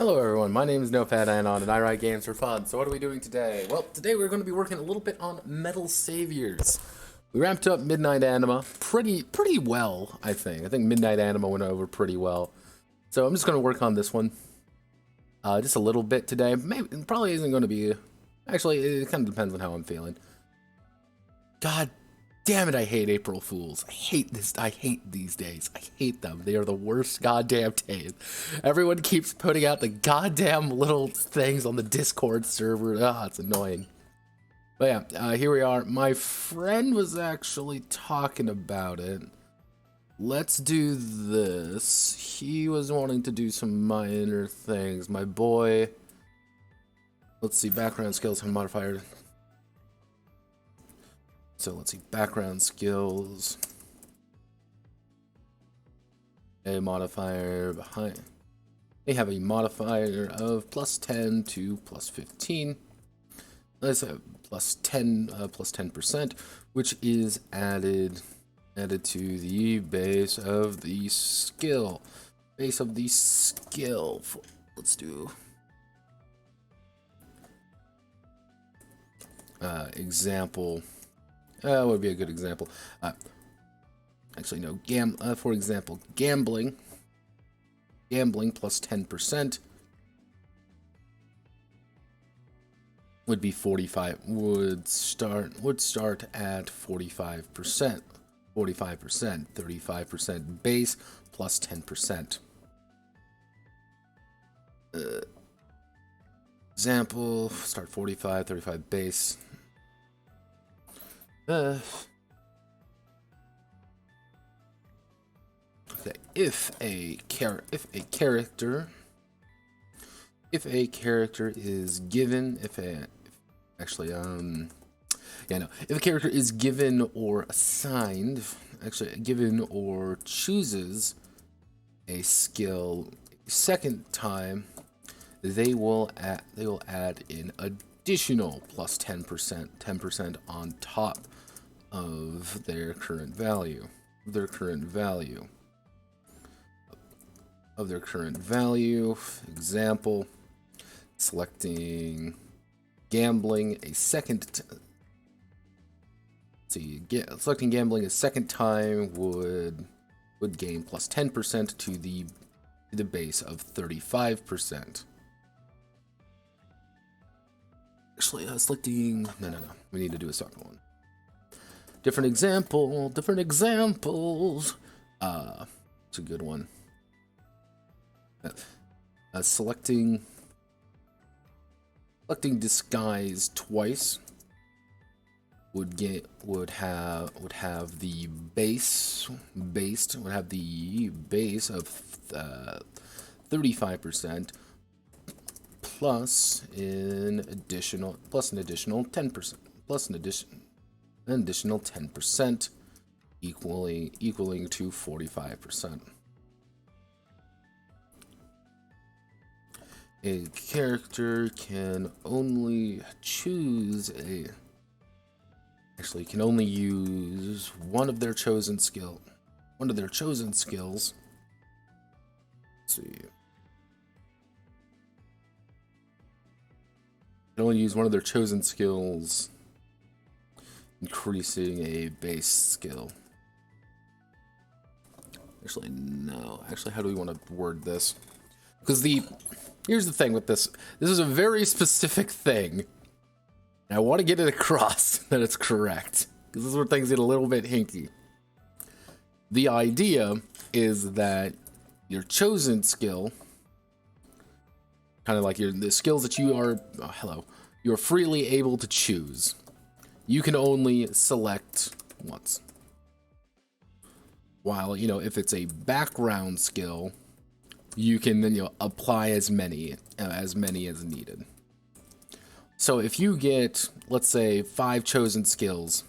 Hello everyone, my name is NoFatAnon and I write games for fun. So what are we doing today? Well, today we're going to be working a little bit on Metal Saviors. We ramped up Midnight Anima pretty well, I think. I think Midnight Anima went over pretty well. So I'm just going to work on this one. Just a little bit today. Maybe it probably isn't going to be... Actually, it kind of depends on how I'm feeling. God damn it, I hate April Fools. I hate this. I hate these days. I hate them. They are the worst goddamn days. Everyone keeps putting out the goddamn little things on the Discord server. Ah, it's annoying. But yeah, here we are. My friend was actually talking about it. Let's do this. He was wanting to do some minor things. My boy. Let's see, background skills and modifier. So let's see, background skills. A modifier behind. They have a modifier of plus 10 to plus 15. Let's have plus 10%, which is added to the base of the skill. Base of the skill. Let's do example. Would be a good example. Actually, no. For example, gambling. Gambling plus 10% would be 45. Would start at 45%. 45%. 35% base plus 10%. Example. Start 45. 35 base. Okay. If a character is given, if a character is given or assigned, given or chooses a skill second time, they will add an additional plus 10% on top of their current value. Example, selecting gambling a second selecting gambling a second time would gain plus 10% to the base of 35%. Actually, selecting no. We need to do a second one. Different examples. It's a good one. Selecting disguise twice would have the base of 35% plus an additional 10% an additional 10%, equaling to 45%. A character can only use one of their chosen skills. Let's see. Can only use one of their chosen skills, increasing a base skill. Actually, no. Actually, how do we want to word this? Because here's the thing with this. This is a very specific thing. And I want to get it across that it's correct. Because this is where things get a little bit hinky. The idea is that your chosen skill, kind of like the skills that you're freely able to choose, you can only select once. While, if it's a background skill, you can then apply as many as needed. So if you get, let's say, 5 chosen skills.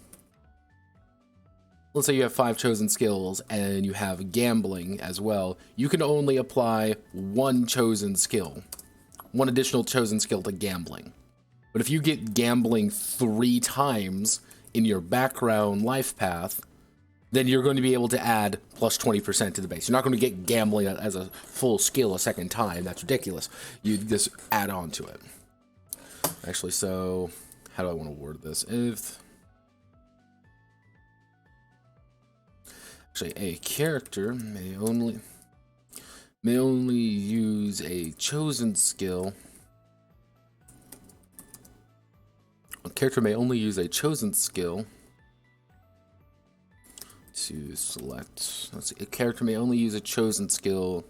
Let's say you have 5 chosen skills and you have gambling as well. You can only apply one additional chosen skill to gambling. But if you get gambling 3 times in your background life path, then you're going to be able to add plus 20% to the base. You're not going to get gambling as a full skill a second time. That's ridiculous. You just add on to it. Actually, so how do I want to word this? If actually a character may only use a chosen skill. A character may only use a chosen skill to select. Let's see. A character may only use a chosen skill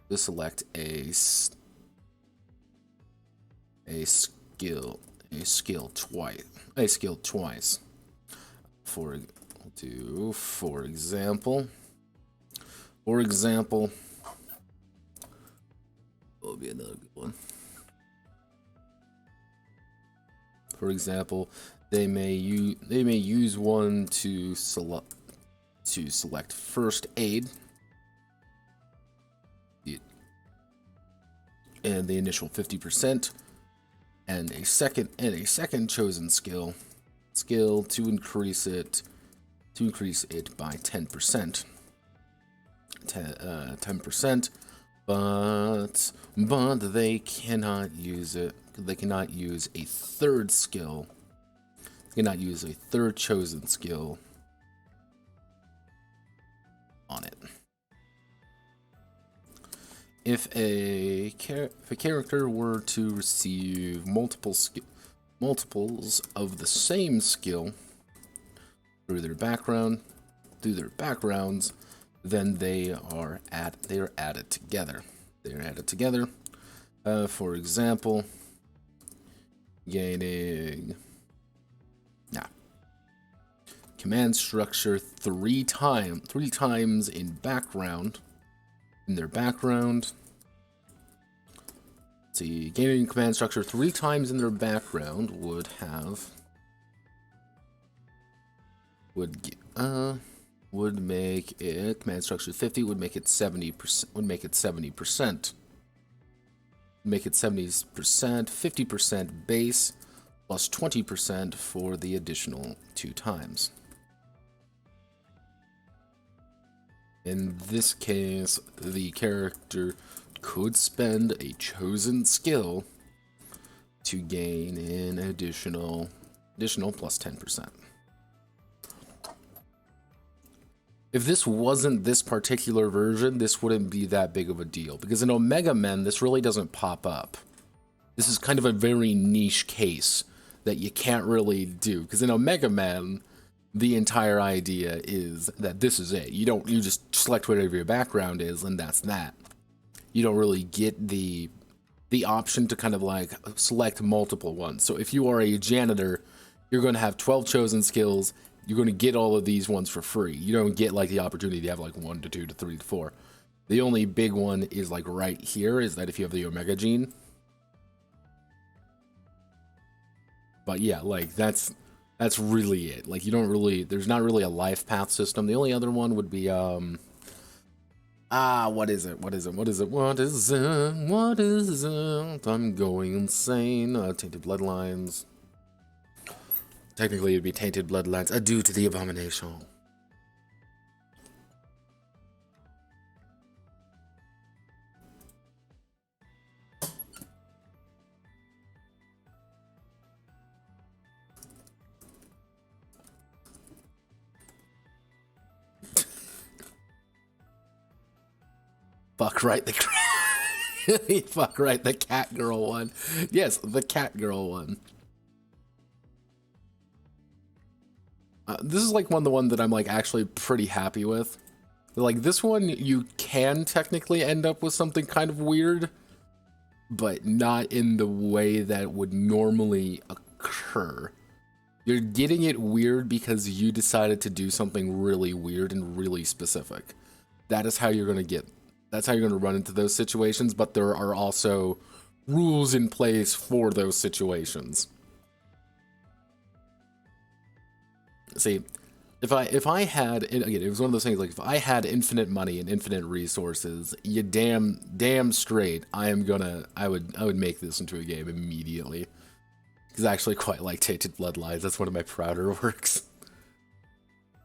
to select a skill twice. For example, will be another good one. For example, they may use one to select first aid and the initial 50%, and a second chosen skill to increase it by 10%. 10%, but they cannot use it. They cannot use a third skill. They cannot use a third chosen skill on it. If a character were to receive multiples of the same skill through their backgrounds, then they are added together. They are added together. For example, gaining command structure three times in their background. Let's see, gaining command structure 3 times in their background would make it command structure 50 would make it 70%. Make it 70%. 50% base plus 20% for the additional 2 times. In this case, the character could spend a chosen skill to gain an additional plus 10%. If this wasn't this particular version, this wouldn't be that big of a deal, because in Omega Men, this really doesn't pop up. This is kind of a very niche case that you can't really do, because in Omega Men, the entire idea is that this is it. You just select whatever your background is, and that's that. You don't really get the option to kind of like select multiple ones. So if you are a janitor, you're going to have 12 chosen skills. You're going to get all of these ones for free. You don't get like the opportunity to have like 1 to 2 to 3 to 4. The only big one is like right here, is that if you have the Omega gene. But yeah, like that's really it. Like you don't really, there's not really a life path system. The only other one would be what is it? I'm going insane. Tainted Bloodlines. Technically it'd be Tainted Bloodlines. Adieu to the Abomination. Fuck right, fuck right, the cat girl one. Yes, the cat girl one. This is like the one that I'm like actually pretty happy with. Like this one, you can technically end up with something kind of weird, but not in the way that would normally occur. You're getting it weird because you decided to do something really weird and really specific. That is how you're gonna get. That's how you're going to run into those situations, but there are also rules in place for those situations. See, if I had, and again, it was one of those things, like if I had infinite money and infinite resources, you damn straight, I would make this into a game immediately. Because I actually quite like Tainted Bloodlines. That's one of my prouder works.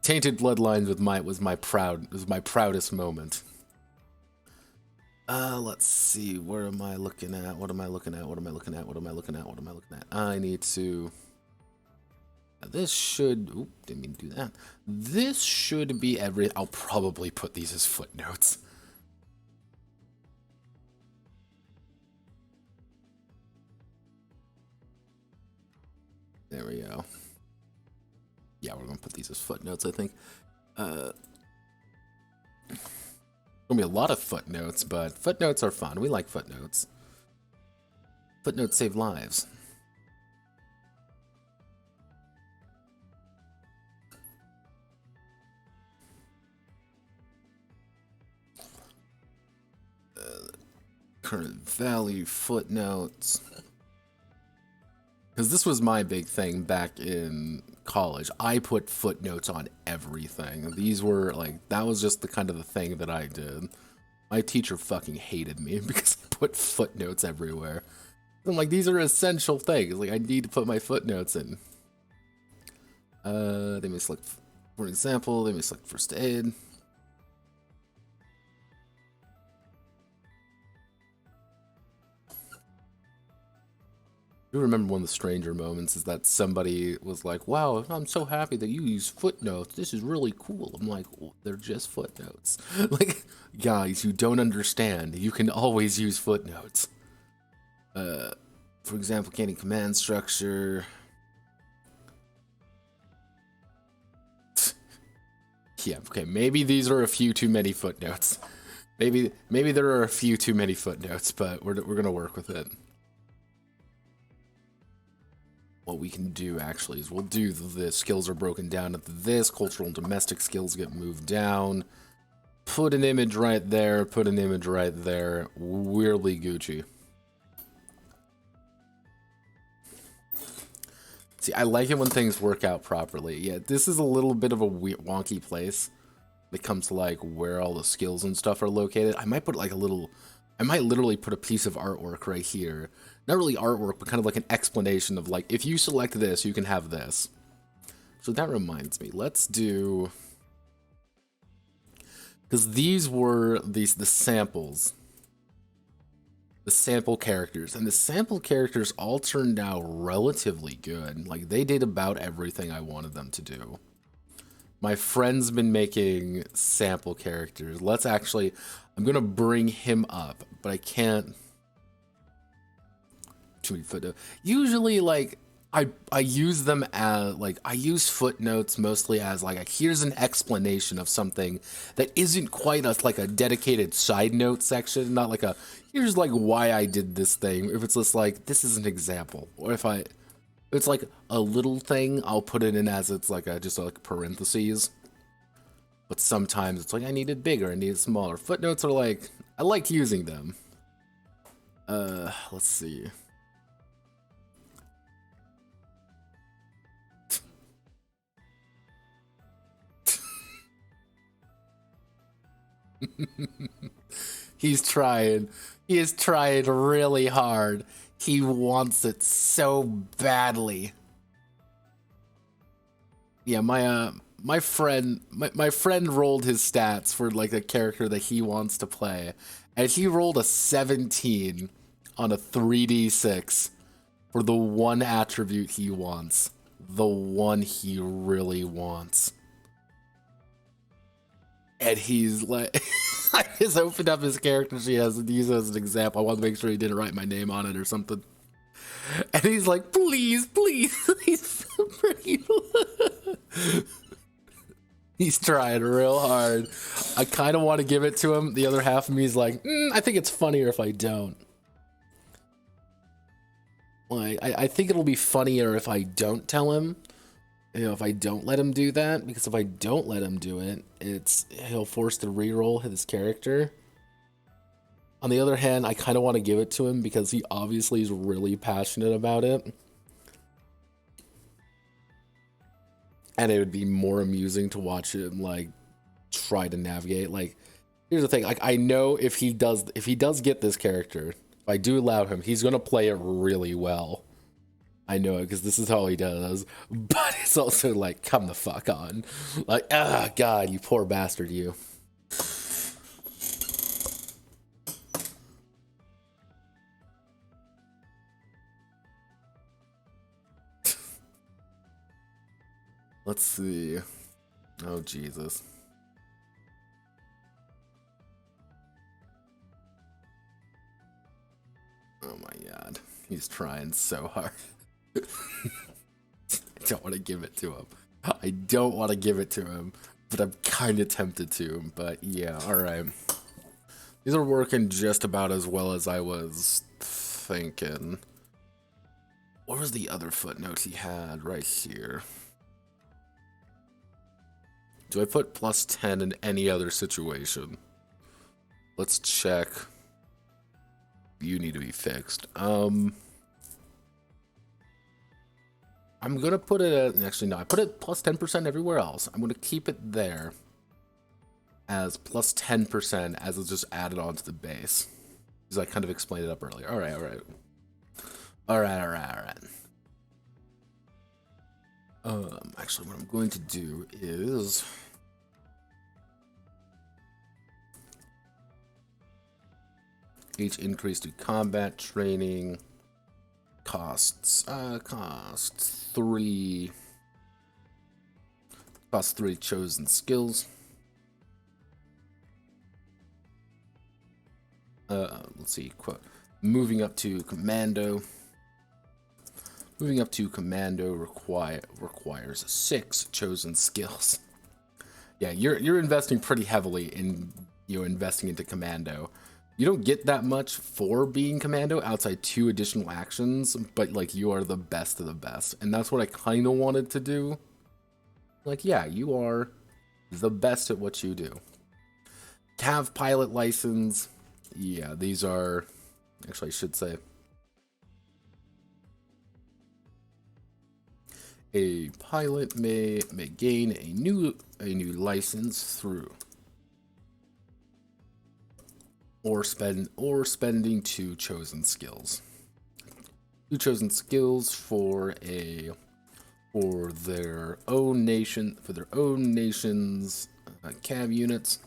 Tainted Bloodlines with Might was my proudest moment. Let's see. Where am I looking at? What am I looking at? What am I looking at? What am I looking at? What am I looking at? I need to. This should. Oop, didn't mean to do that. This should be every. I'll probably put these as footnotes. There we go. Yeah, we're gonna put these as footnotes, I think. Gonna be a lot of footnotes, but footnotes are fun. We like footnotes. Footnotes save lives. Current value footnotes. Because this was my big thing back in college. I put footnotes on everything. These were like, that was just the kind of the thing that I did. My teacher fucking hated me because I put footnotes everywhere. I'm like, these are essential things. Like, I need to put my footnotes in. They may select, for example, they may select first aid. I remember one of the stranger moments is that somebody was like, wow, I'm so happy that you use footnotes. This is really cool. I'm like, well, they're just footnotes. Like, guys, you don't understand. You can always use footnotes. For example, gaining command structure. Yeah, okay, maybe these are a few too many footnotes. Maybe there are a few too many footnotes, but we're gonna work with it. What we can do actually is we'll do the skills are broken down into this. Cultural and domestic skills get moved down. Put an image right there. Put an image right there. Weirdly Gucci. See, I like it when things work out properly. Yeah, this is a little bit of a wonky place when it comes to like where all the skills and stuff are located. I might put like a little, I might literally put a piece of artwork right here. Not really artwork, but kind of like an explanation of like, if you select this, you can have this. So that reminds me, let's do, because these were the samples. The sample characters, and the sample characters all turned out relatively good. Like, they did about everything I wanted them to do. My friend's been making sample characters. Let's actually, I'm gonna bring him up, but I can't. Too many footnotes. Usually, like, I use them as, like, I use footnotes mostly as, like, here's an explanation of something that isn't quite like a dedicated side note section, not like a, here's, like, why I did this thing. If it's just, like, this is an example. Or if it's, like, a little thing, I'll put it in as it's, like, just, like, parentheses. But sometimes it's, like, I need it bigger, I need it smaller. Footnotes are, like, I like using them. Let's see. He's trying. He is trying really hard. He wants it so badly. Yeah, my friend rolled his stats for like a character that he wants to play, and he rolled a 17 on a 3d6 for the one attribute he wants. The one he really wants. And he's like, I just opened up his character sheet as use it as an example. I want to make sure he didn't write my name on it or something. And he's like, please, please, he's pretty. He's trying real hard. I kind of want to give it to him. The other half of me is like, I think it's funnier if I don't. Like, I think it'll be funnier if I don't tell him. You know, if I don't let him do that, because if I don't let him do it, he'll force to reroll his character. On the other hand, I kind of want to give it to him because he obviously is really passionate about it. And it would be more amusing to watch him, like, try to navigate. Like, here's the thing, like, I know if he does get this character, if I do allow him, he's going to play it really well. I know it because this is how he does. But it's also like, come the fuck on. Like, ah, God, you poor bastard, you. Let's see. Oh, Jesus. Oh my God. He's trying so hard. I don't want to give it to him. I don't want to give it to him, but I'm kind of tempted to. But yeah, alright. These are working just about as well as I was thinking. What was the other footnote he had right here? Do I put plus 10 in any other situation? Let's check. You need to be fixed. I'm gonna put it at, actually no, I put it plus 10% everywhere else. I'm gonna keep it there as plus 10% as it's just added onto the base. Because I kind of explained it up earlier. Alright, alright. Alright. Actually what I'm going to do is each increase to combat training costs 3 chosen skills. Let's see, quote, moving up to commando requires 6 chosen skills. Yeah, you're investing pretty heavily in investing into commando. You don't get that much for being commando outside 2 additional actions, but like you are the best of the best. And that's what I kind of wanted to do. Like, yeah, you are the best at what you do. Cav pilot license. Yeah, these are, actually I should say, a pilot may gain a new license through spending 2 chosen skills. 2 chosen skills for their own nation's cav units,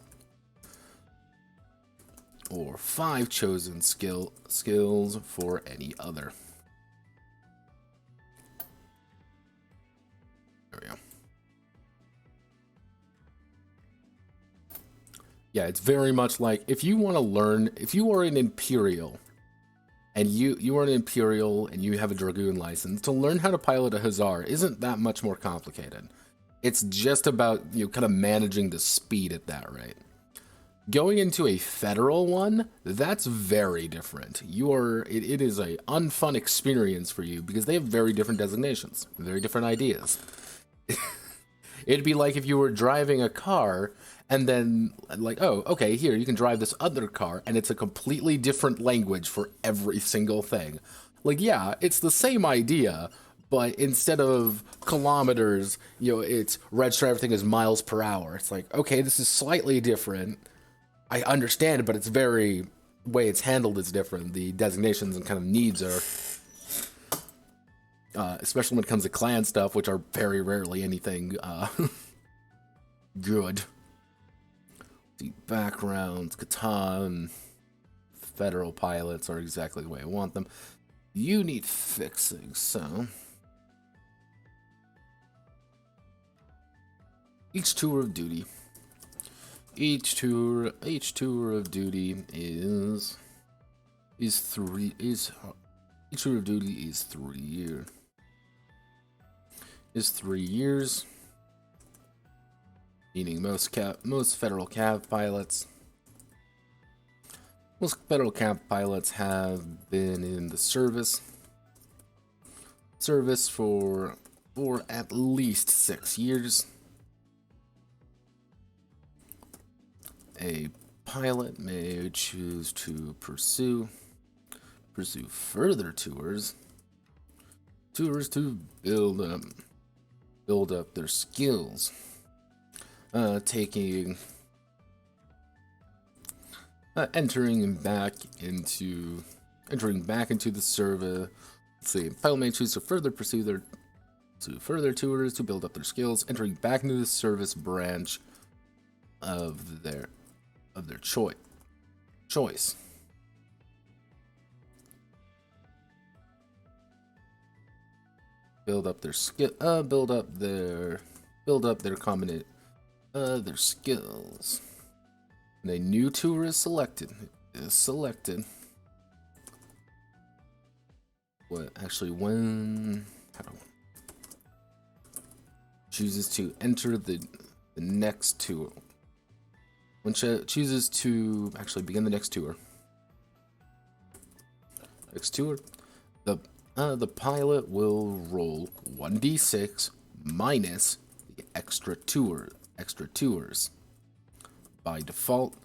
or 5 chosen skills for any other. There we go. Yeah, it's very much like if you want to learn, if you are an Imperial and you are an Imperial and you have a Dragoon license, to learn how to pilot a Hussar isn't that much more complicated. It's just about kind of managing the speed at that rate. Going into a Federal one, that's very different. It is a unfun experience for you because they have very different designations, very different ideas. It'd be like if you were driving a car and then like, oh, okay, here, you can drive this other car, and it's a completely different language for every single thing. Like, yeah, it's the same idea, but instead of kilometers, it's register everything as miles per hour. It's like, okay, this is slightly different. I understand it, but it's the way it's handled is different. The designations and kind of needs are, especially when it comes to clan stuff, which are very rarely anything good. The backgrounds, Catan, Federal pilots are exactly the way I want them. You need fixing, so each tour of duty. Each tour of duty is 3 years. Each tour of duty is 3 years. Is 3 years. Meaning most federal cav pilots. Most federal cav pilots have been in the service for at least 6 years. A pilot may choose to pursue further tours to build up their skills. Entering back into the Let's see. Pilot may choose to further pursue their tours to build up their skills, entering back into the service branch of their choice. Build up their skill. Build up their combination. Their skills. And a new tour is selected. What actually when? Chooses to enter the next tour. When chooses to actually begin the next tour. The pilot will roll 1d6 minus the extra tours. By default,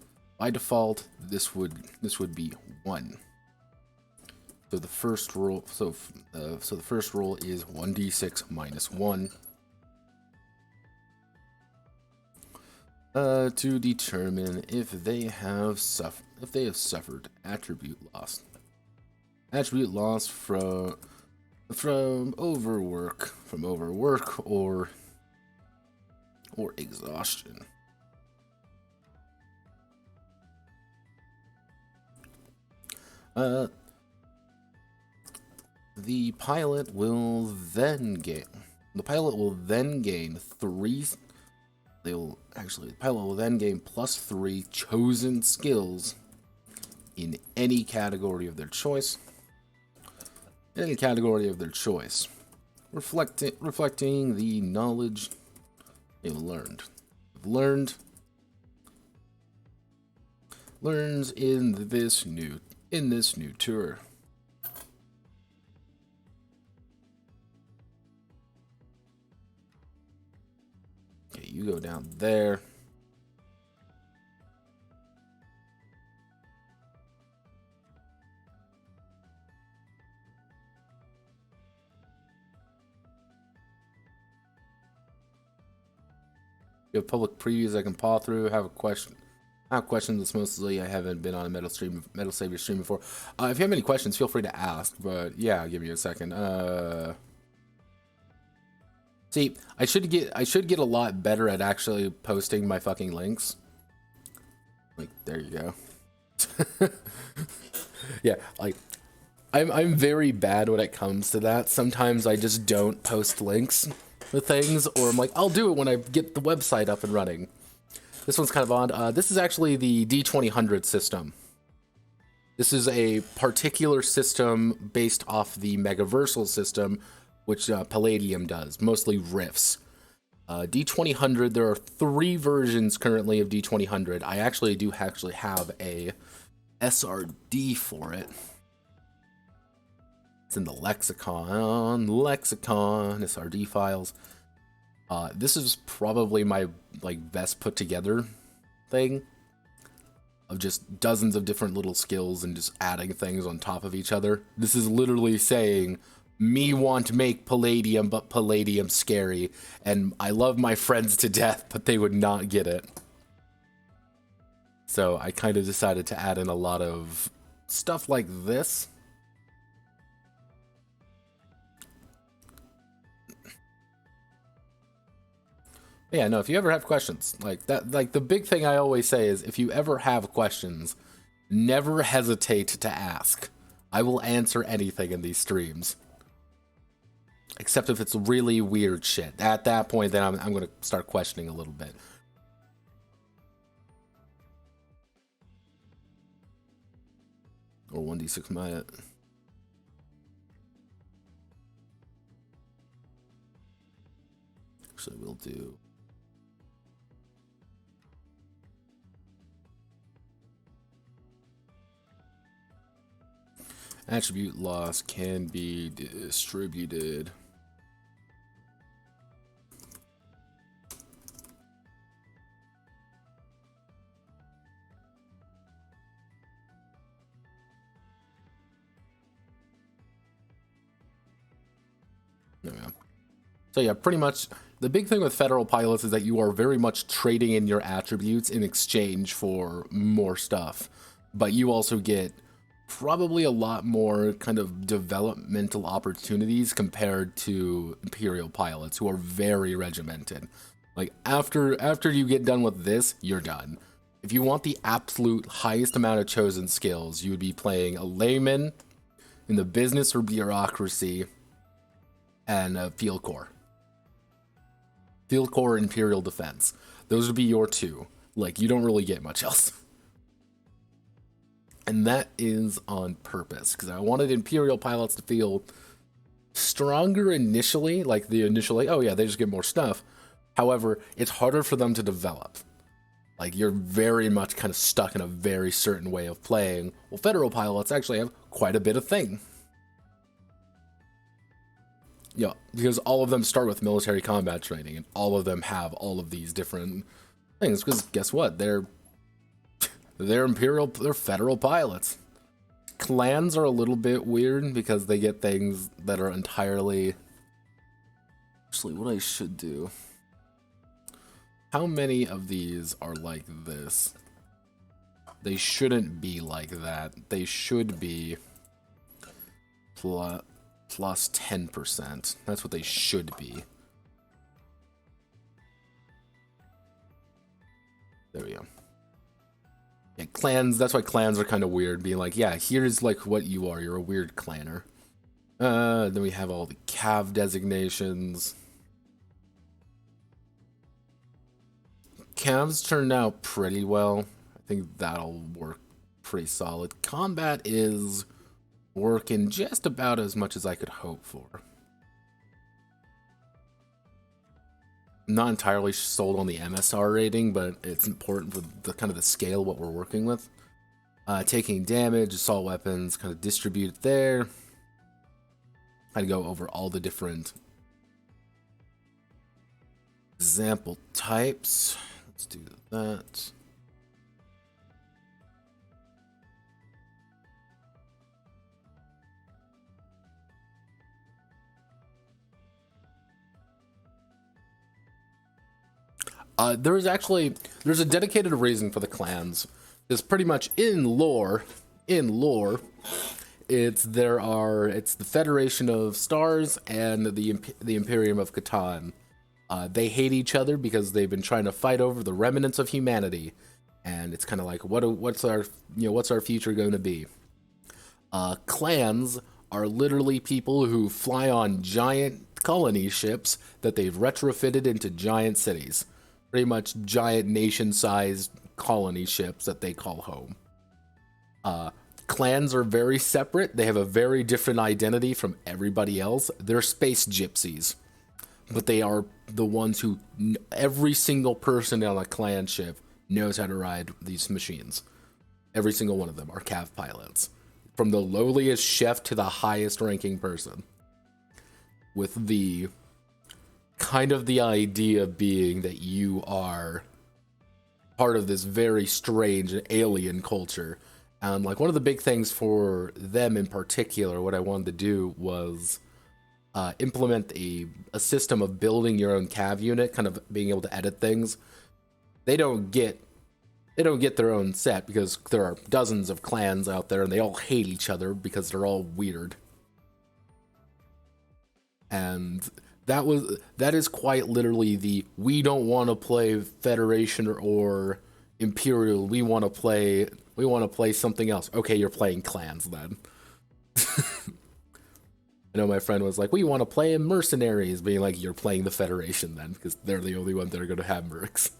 this would be 1. So the first roll, the first roll is 1d6 minus 1. To determine if they have suffered attribute loss. Attribute loss from overwork or exhaustion. The pilot will then gain 3. The pilot will then gain +3 chosen skills in any category of their choice. Reflecting the knowledge they've learned. Learns in this new tour. Okay, you go down there. You have public previews I can paw through. Have questions. It's mostly I haven't been on a Metal Savior stream before. If you have any questions, feel free to ask. But yeah, give me a second. See, I should get a lot better at actually posting my fucking links. Like, there you go. Yeah, like I'm very bad when it comes to that. Sometimes I just don't post links to things, or I'm like, I'll do it when I get the website up and running. This one's kind of odd. This is actually the D2000 system. This is a particular system based off the Megaversal system, which Palladium does, mostly Rifts. D2000, there are 3 versions currently of D2000. I actually do have a SRD for it. It's in the lexicon, SRD files. This is probably my best put together thing of just dozens of different little skills and just adding things on top of each other. This is literally saying, me want to make Palladium, but Palladium's scary, and I love my friends to death, but they would not get it. So I kind of decided to add in a lot of stuff like this. Yeah, no, if you ever have questions, like that, like the big thing I always say is, if you ever have questions, never hesitate to ask. I will answer anything in these streams. Except if it's really weird shit. At that point, then I'm going to start questioning a little bit. Or 1d6 minus. Actually, we'll do... Attribute loss can be distributed. There we go. So yeah, pretty much the big thing with federal pilots is that you are very much trading in your attributes in exchange for more stuff, but you also get probably a lot more kind of developmental opportunities compared to Imperial pilots who are very regimented. Like after you get done with this, you're done. If you want the absolute highest amount of chosen skills, you would be playing a layman in the business or bureaucracy and a field corps. Field corps, Imperial defense. Those would be your two. Like, you don't really get much else. And that is on purpose, because I wanted Imperial pilots to feel stronger initially, like the initial, like, oh yeah, they just get more stuff. However, it's harder for them to develop. Like, you're very much kind of stuck in a very certain way of playing. Well, Federal pilots actually have quite a bit of thing. Yeah, because all of them start with military combat training, and all of them have all of these different things. Because guess what? They're Federal pilots. Clans are a little bit weird because they get things that are entirely. Actually, what I should do. How many of these are like this? They shouldn't be like that. They should be plus 10%. That's what they should be. There we go. Yeah, clans, that's why clans are kind of weird, being like, yeah, here's like what you are. You're a weird clanner. Then we have all the cav designations. Cavs turned out pretty well. I think that'll work pretty solid. Combat is working just about as much as I could hope for. I'm not entirely sold on the MSR rating, but it's important for the kind of the scale what we're working with. Taking damage, assault weapons, kind of distribute it there. I'd go over all the different example types. Let's do that. There's a dedicated reason for the clans. It's pretty much in lore, it's the Federation of Stars and the Imperium of Catan. They hate each other because they've been trying to fight over the remnants of humanity, and it's kind of like what's our future going to be? Clans are literally people who fly on giant colony ships that they've retrofitted into giant cities. Pretty much giant nation-sized colony ships that they call home. Clans are very separate. They have a very different identity from everybody else. They're space gypsies. But they are the ones who, every single person on a clan ship knows how to ride these machines. Every single one of them are cav pilots. From the lowliest chef to the highest ranking person. With the kind of the idea being that you are part of this very strange alien culture. And like one of the big things for them in particular, what I wanted to do was implement a system of building your own cav unit, kind of being able to edit things. They don't get their own set because there are dozens of clans out there and they all hate each other because they're all weird. And that is quite literally we don't want to play Federation or Imperial, we want to play something else. Okay, you're playing clans then. I know my friend was like, we want to play mercenaries, being like, you're playing the Federation then, because they're the only ones that are going to have mercs.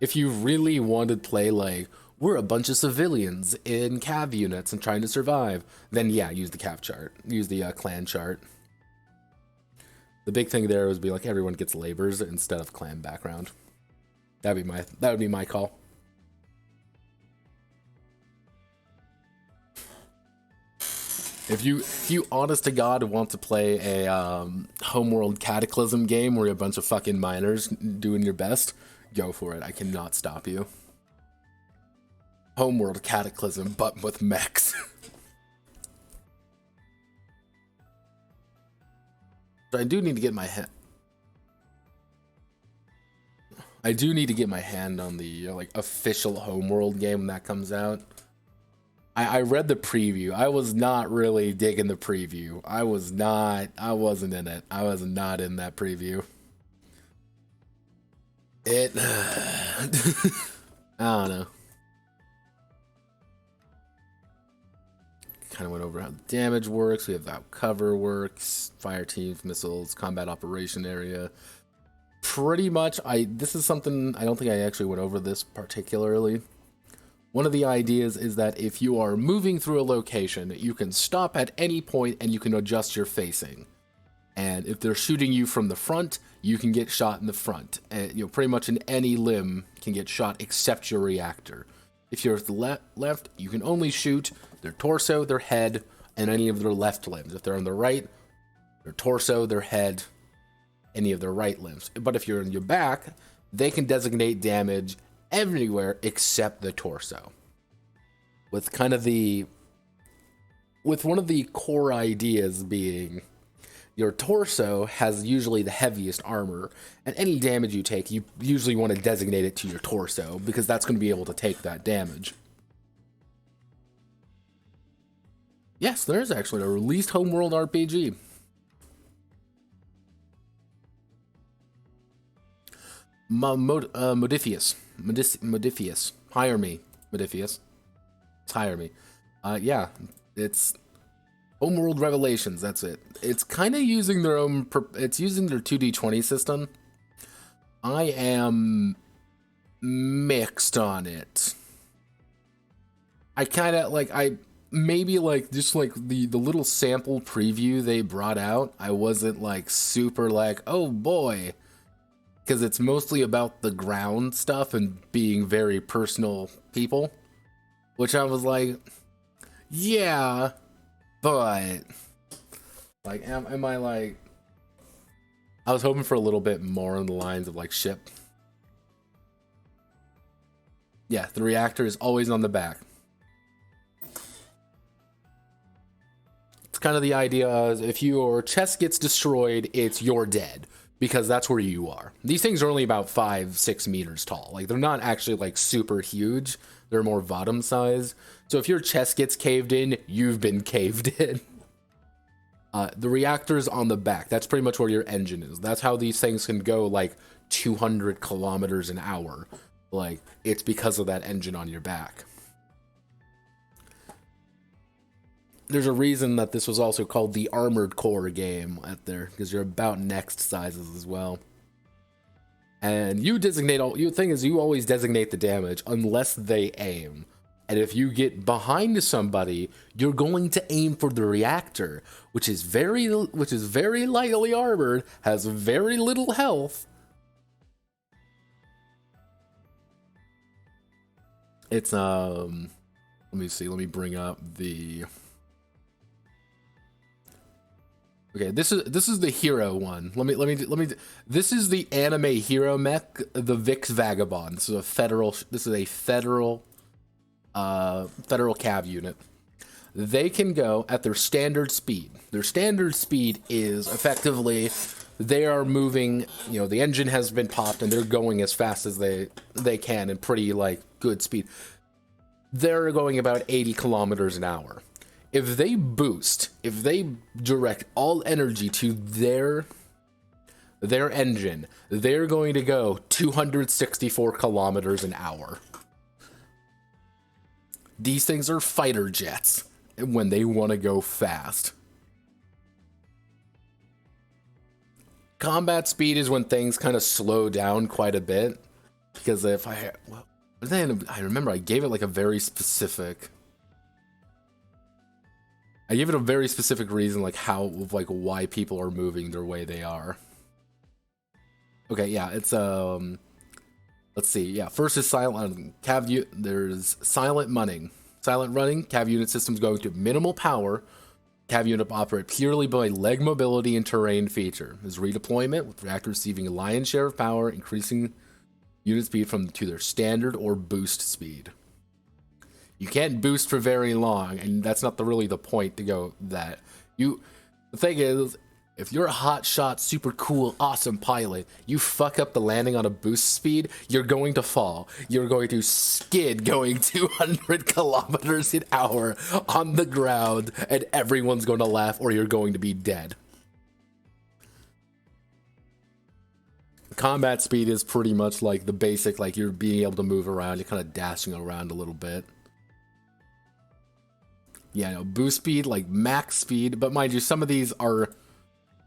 If you really wanted to play like, we're a bunch of civilians in cav units and trying to survive, then yeah, use the cav chart, use the clan chart. The big thing there would be like everyone gets labors instead of clan background. That would be my call. If you honest to God want to play a homeworld Cataclysm game where you're a bunch of fucking miners doing your best, go for it. I cannot stop you. Homeworld Cataclysm, but with mechs. I do need to get my hand. I do need to get my hand on the like official Homeworld game when that comes out. I read the preview. I was not really digging the preview. I wasn't in it. I was not in that preview. It, I don't know. Kind of went over how the damage works. We have how cover works, fire teams, missiles, combat operation area. Pretty much, this is something, I don't think I actually went over this particularly. One of the ideas is that if you are moving through a location, you can stop at any point and you can adjust your facing. And if they're shooting you from the front, you can get shot in the front. And pretty much in any limb can get shot except your reactor. If you're at the left, you can only shoot their torso, their head, and any of their left limbs. If they're on the right, their torso, their head, any of their right limbs. But if you're in your back, they can designate damage everywhere except the torso. With one of the core ideas being your torso has usually the heaviest armor, and any damage you take, you usually want to designate it to your torso because that's going to be able to take that damage. Yes, there is actually a released homeworld RPG. Modiphius. Hire me, Modiphius. Hire me. Yeah, it's Homeworld Revelations, that's it. It's kind of using their own, it's using their 2D20 system. I am mixed on it. I kind of, just the little sample preview they brought out, I wasn't super oh boy. Because it's mostly about the ground stuff and being very personal people. Which I was like, yeah, but am I I was hoping for a little bit more on the lines of ship. Yeah, the reactor is always on the back. It's kind of the idea of if your chest gets destroyed, you're dead. Because that's where you are. These things are only about 5-6 meters tall. They're not actually super huge. They're more bottom size. So if your chest gets caved in, you've been caved in. The reactor's on the back. That's pretty much where your engine is. That's how these things can go 200 kilometers an hour. It's because of that engine on your back. There's a reason that this was also called the Armored Core game out there, because you're about next sizes as well. And you designate the thing is you always designate the damage unless they aim. And if you get behind somebody, you're going to aim for the reactor, which is very lightly armored, has very little health. It's let me see, let me bring up the Okay, this is the hero one. Let me. This is the anime hero mech, the Vix Vagabond. This is a federal cav unit. They can go at their standard speed. Their standard speed is effectively they are moving. The engine has been popped and they're going as fast as they can in pretty good speed. They're going about 80 kilometers an hour. If they direct all energy to their engine, they're going to go 264 kilometers an hour. These things are fighter jets when they want to go fast. Combat speed is when things kind of slow down quite a bit. Because I remember I gave it a very specific... I give it a very specific reason, why people are moving their way they are. Okay, yeah, it's let's see. Yeah, first is silent cav. There's silent running. Silent running. Cav unit systems going to minimal power. Cav unit operate purely by leg mobility and terrain feature. There's redeployment with reactor receiving a lion's share of power, increasing unit speed to their standard or boost speed. You can't boost for very long, and that's not really the point to go that. The thing is, If you're a hotshot, super cool, awesome pilot, you fuck up the landing on a boost speed, you're going to fall. You're going to skid going 200 kilometers an hour on the ground, and everyone's going to laugh, or you're going to be dead. Combat speed is pretty much like the basic, like you're being able to move around, you're kind of dashing around a little bit. Yeah, no, boost speed, like max speed, but mind you, some of these are...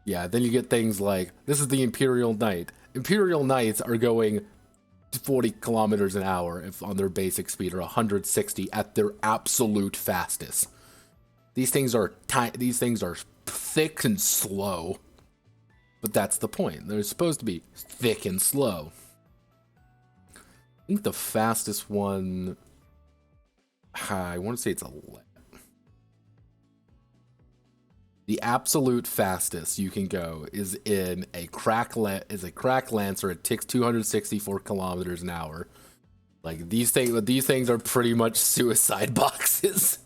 Yeah, then you get things like, this is the Imperial Knight. Imperial Knights are going 40 kilometers an hour if on their basic speed, or 160 at their absolute fastest. These things are thick and slow. But that's the point. They're supposed to be thick and slow. I think the fastest one... I want to say it's a... The absolute fastest you can go is in a crack lancer. It takes 264 kilometers an hour. Like these things are pretty much suicide boxes.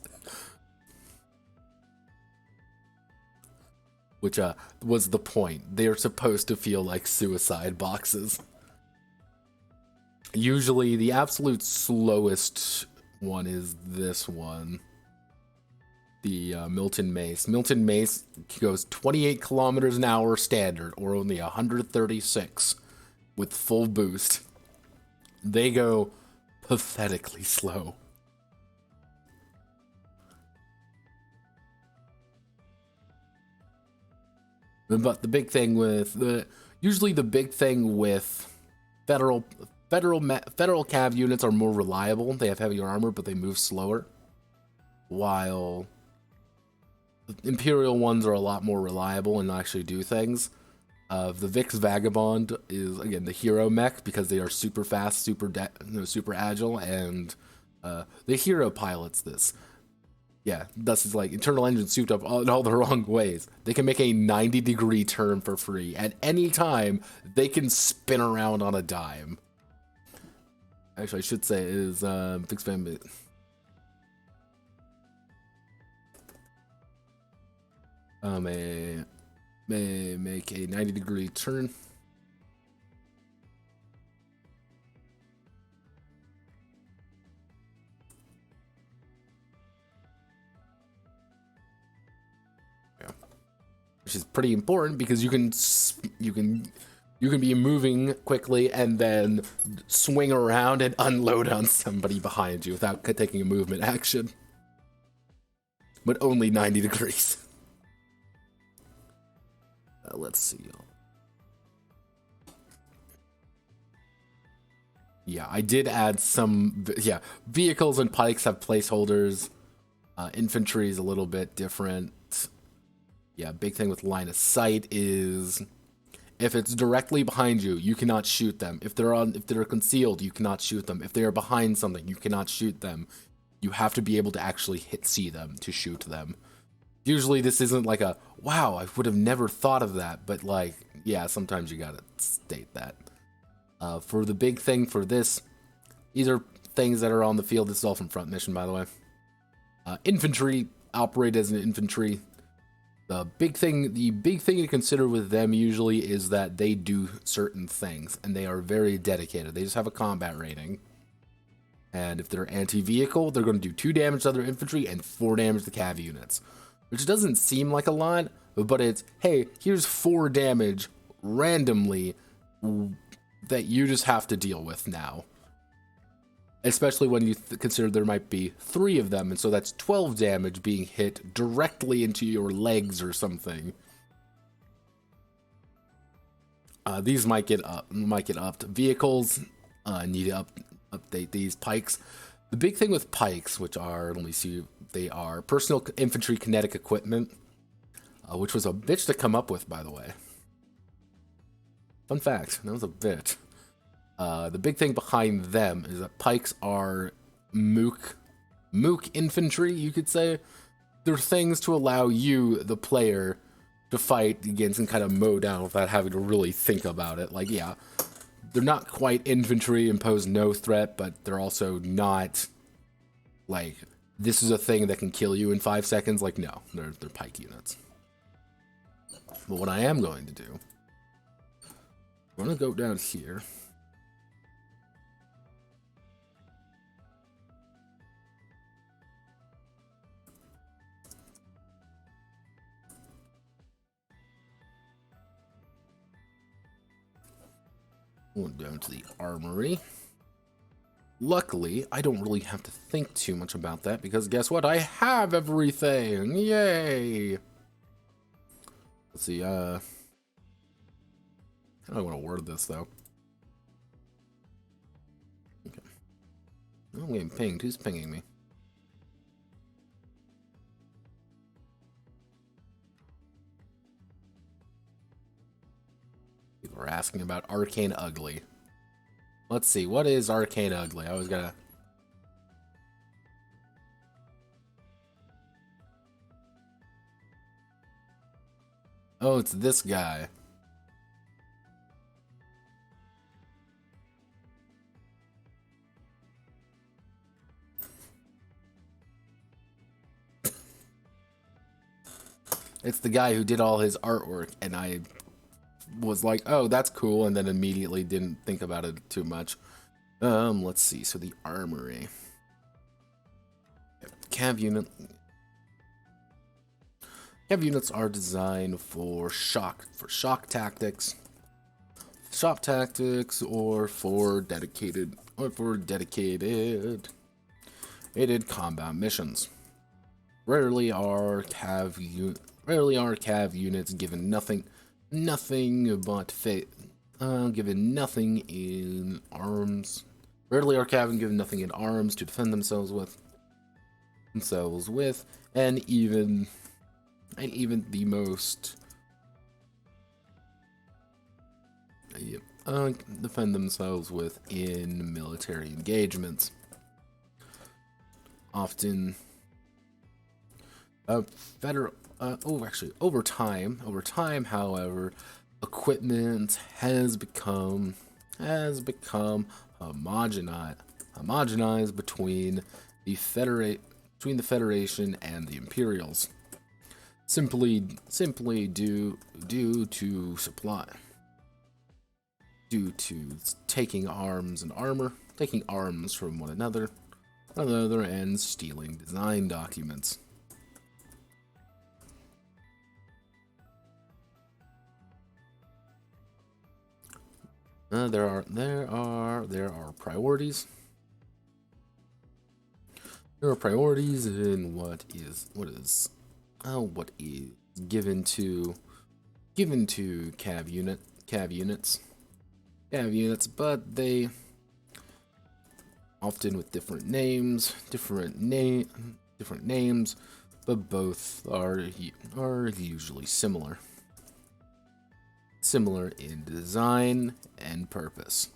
Which was the point. They're supposed to feel like suicide boxes. Usually the absolute slowest one is this one. The Milton Mace. Milton Mace goes 28 kilometers an hour standard, or only 136 with full boost. They go pathetically slow. But the big thing with usually the big thing with federal cav units are more reliable. They have heavier armor, but they move slower. While Imperial ones are a lot more reliable and actually do things. The Vix Vagabond is, again, the hero mech because they are super fast, super agile, and the hero pilots this. Yeah, thus is like internal engine souped up in all the wrong ways. They can make a 90-degree turn for free. At any time, they can spin around on a dime. Actually, I should say it is Vix Vagabond. May make a 90-degree turn. Yeah, which is pretty important because you can be moving quickly and then swing around and unload on somebody behind you without taking a movement action. But only 90 degrees. Let's see. Yeah, I did add some. Yeah, vehicles and pikes have placeholders. Infantry is a little bit different. Yeah, big thing with line of sight is if it's directly behind you, you cannot shoot them. If they're concealed, you cannot shoot them. If they are behind something, you cannot shoot them. You have to be able to actually see them to shoot them. Usually this isn't like a, wow, I would have never thought of that, but like, yeah, sometimes you gotta state that. For the big thing for this, these are things that are on the field. This is all from Front Mission, by the way. Infantry operate as an infantry. The big thing to consider with them usually is that they do certain things, and they are very dedicated. They just have a combat rating. And if they're anti-vehicle, they're going to do 2 damage to other infantry and 4 damage to cav units. Which doesn't seem like a lot, but it's, hey, here's 4 damage randomly that you just have to deal with now. Especially when you consider there might be 3 of them, and so that's 12 damage being hit directly into your legs or something. These might get upped. Vehicles need to update these. Pikes. The big thing with pikes, which are, let me see, they are personal infantry kinetic equipment, which was a bitch to come up with, by the way. Fun fact, that was a bitch. The big thing behind them is that pikes are mook infantry, you could say. They're things to allow you, the player, to fight against and kind of mow down without having to really think about it. Like, yeah, they're not quite infantry and pose no threat, but they're also not, like, this is a thing that can kill you in 5 seconds. Like, no, they're pike units. But what I am going to do, I'm going to go down here. Going down to the armory. Luckily, I don't really have to think too much about that because guess what? I have everything! Yay! Let's see, how do I want to word this, though? Okay. Oh, I'm getting pinged. Who's pinging me? People are asking about Arcane Ugly. Let's see, what is Arcane Ugly? I was gonna... Oh, it's this guy. It's the guy who did all his artwork, and I was like, oh, that's cool, and then immediately didn't think about it too much. Let's see. So the armory. Cav unit. Cav units are designed for shock tactics. Shock tactics or for dedicated aided combat missions. Rarely are Cav units given nothing but given nothing in arms. Rarely are Cav given nothing in arms to defend themselves with, and even the most defend themselves with in military engagements. Often, over time, however, equipment has become homogenized between the Federation and the Imperials, simply due to taking arms from one another, and stealing design documents. There are priorities. There are priorities in what is given to Cav units, but they often with different names, but both are usually similar in design and purpose.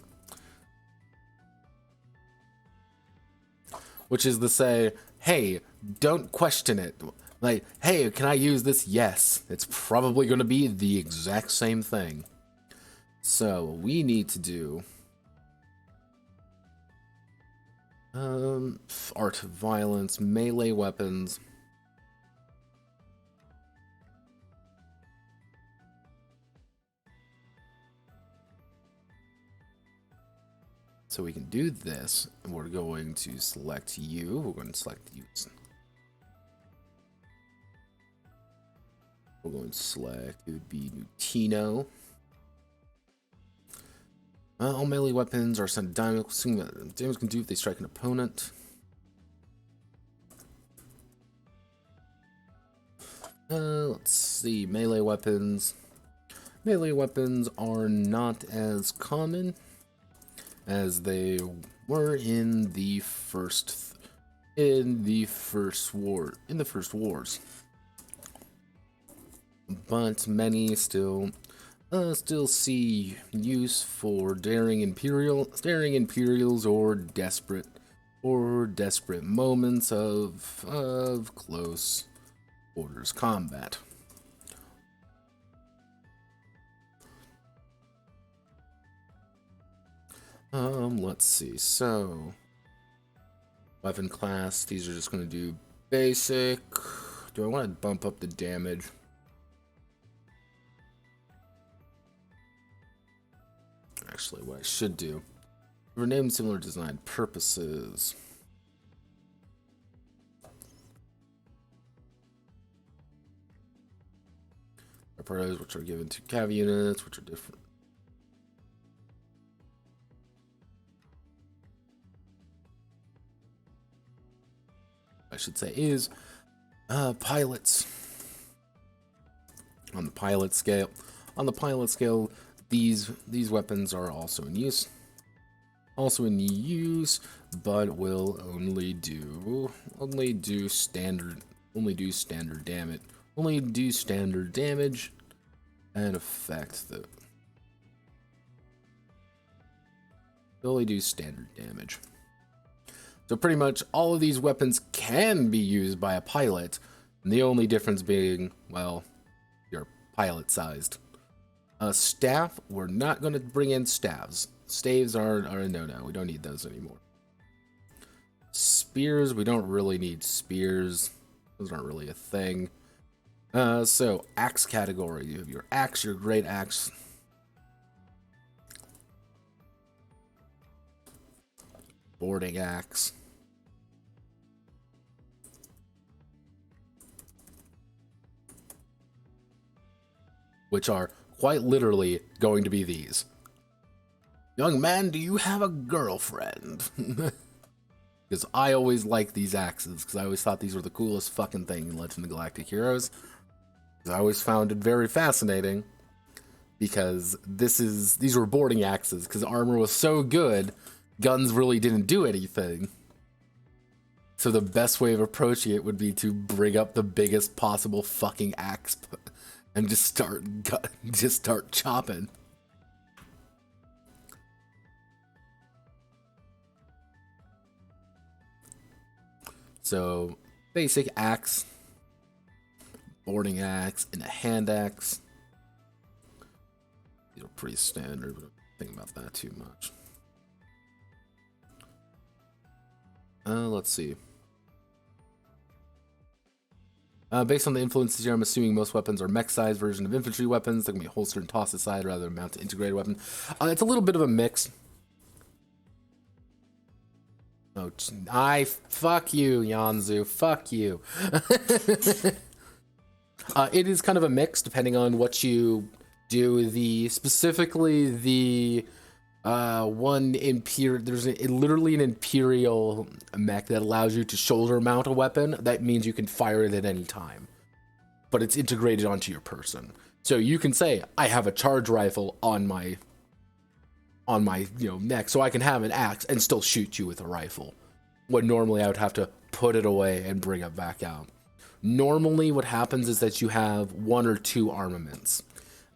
Which is to say, hey, don't question it. Like, hey, can I use this? Yes. It's probably going to be the exact same thing. So, we need to do art of violence, melee weapons. So we can do this, and we're going to select you. We're going to select you. We're going to select, it would be Nutino. All melee weapons are sent damage can do if they strike an opponent. Let's see, melee weapons. Melee weapons are not as common as they were in the first wars, but many still see use for daring Imperials or desperate moments of close quarters combat. Let's see. So, weapon class. These are just going to do basic. Do I want to bump up the damage? actually, what I should do. Rename similar design purposes. Pros, which are given to cav units, which are different. I should say is pilots. On the pilot scale. On the pilot scale, these weapons are also in use. Also in use, but will only do standard damage. Only do standard damage and affect the. Only do standard damage. So pretty much all of these weapons can be used by a pilot, and the only difference being, well, you're pilot-sized. Staff, we're not going to bring in staves. Staves are a no-no. We don't need those anymore. Spears, we don't really need spears. Those aren't really a thing. So, axe category. You have your axe, your great axe. Boarding axe. Which are quite literally going to be these. Young man, do you have a girlfriend? Because I always liked these axes, because I always thought these were the coolest fucking thing in Legend of Galactic Heroes. I always found it very fascinating, because these were boarding axes, because armor was so good, guns really didn't do anything. So the best way of approaching it would be to bring up the biggest possible fucking axe and just start chopping. So, basic axe, boarding axe, and a hand axe. These are pretty standard, but I don't think about that too much. Let's see. Based on the influences here, I'm assuming most weapons are mech-sized version of infantry weapons. They can be holstered and tossed aside rather than mount to integrated weapon. It's a little bit of a mix. Oh, fuck you, Yanzu. Fuck you. It is kind of a mix depending on what you do. Specifically the there's literally an Imperial mech that allows you to shoulder mount a weapon. That means you can fire it at any time, but it's integrated onto your person. So you can say, I have a charge rifle on my neck, so I can have an axe and still shoot you with a rifle. When normally I would have to put it away and bring it back out. Normally what happens is that you have 1 or 2 armaments.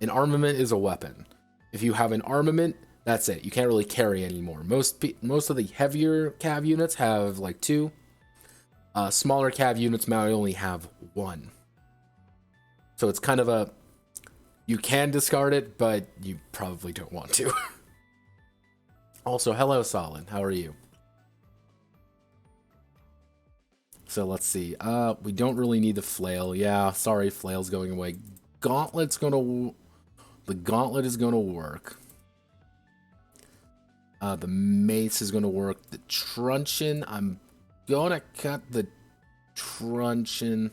An armament is a weapon. If you have an armament, that's it. You can't really carry anymore. Most of the heavier cav units have like 2. Smaller cav units might only have 1. So it's kind of you can discard it, but you probably don't want to. Also, hello, Solid. How are you? So let's see. We don't really need the flail. Yeah, sorry, flail's going away. The gauntlet is gonna work. The mace is gonna work. The truncheon, I'm gonna cut the truncheon.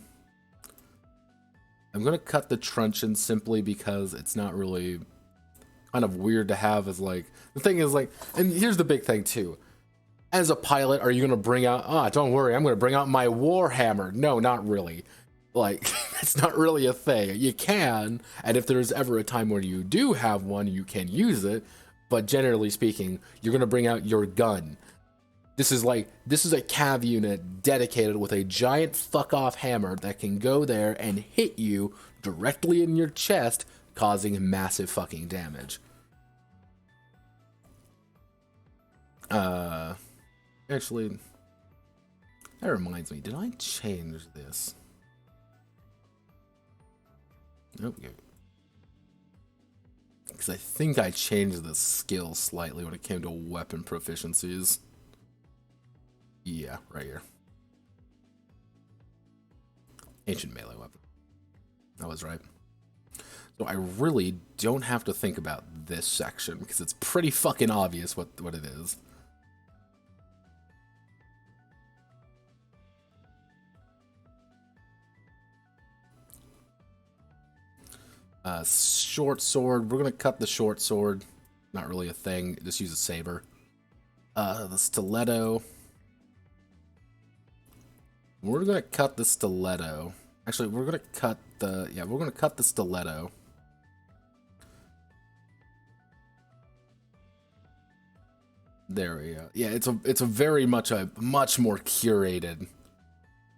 I'm gonna cut the truncheon simply because it's not really kind of weird to have as like, the thing is like, and here's the big thing too. As a pilot, are you going to bring out, don't worry, I'm going to bring out my Warhammer. No, not really. Like, it's not really a thing. You can, and if there's ever a time where you do have one, you can use it. But generally speaking, you're going to bring out your gun. This is a cav unit dedicated with a giant fuck-off hammer that can go there and hit you directly in your chest, causing massive fucking damage. Actually, that reminds me, did I change this? Nope. Because I think I changed the skill slightly when it came to weapon proficiencies. Yeah, right here. Ancient melee weapon. That was right. So I really don't have to think about this section because it's pretty fucking obvious what it is. Short sword. We're gonna cut the short sword. Not really a thing. Just use a saber. The stiletto. We're gonna cut the stiletto. Actually, we're gonna cut the we're gonna cut the stiletto. There we go. Yeah, it's a very much more curated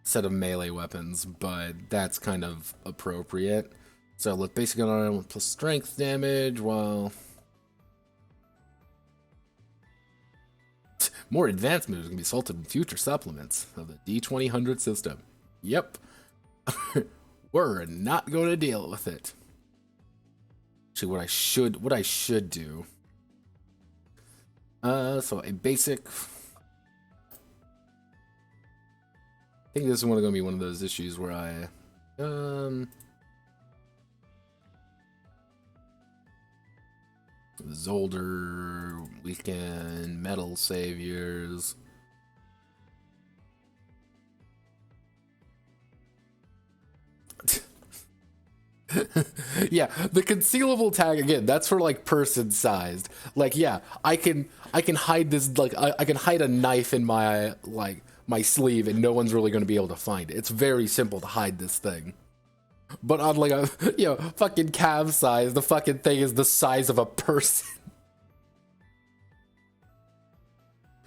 set of melee weapons, but that's kind of appropriate. So look, basic armor plus strength damage, while more advanced moves can be sold in future supplements of the D2000 system. Yep. We're not going to deal with it. Actually, what I should do. So a basic. I think this is going to be one of those issues where I, Zolder, Weekend, Metal Saviors. Yeah, the concealable tag again, that's for like person sized. Like, yeah, I can hide this, like I can hide a knife in my my sleeve and no one's really going to be able to find it. It's very simple to hide this thing. But on like a fucking calf size, the fucking thing is the size of a person.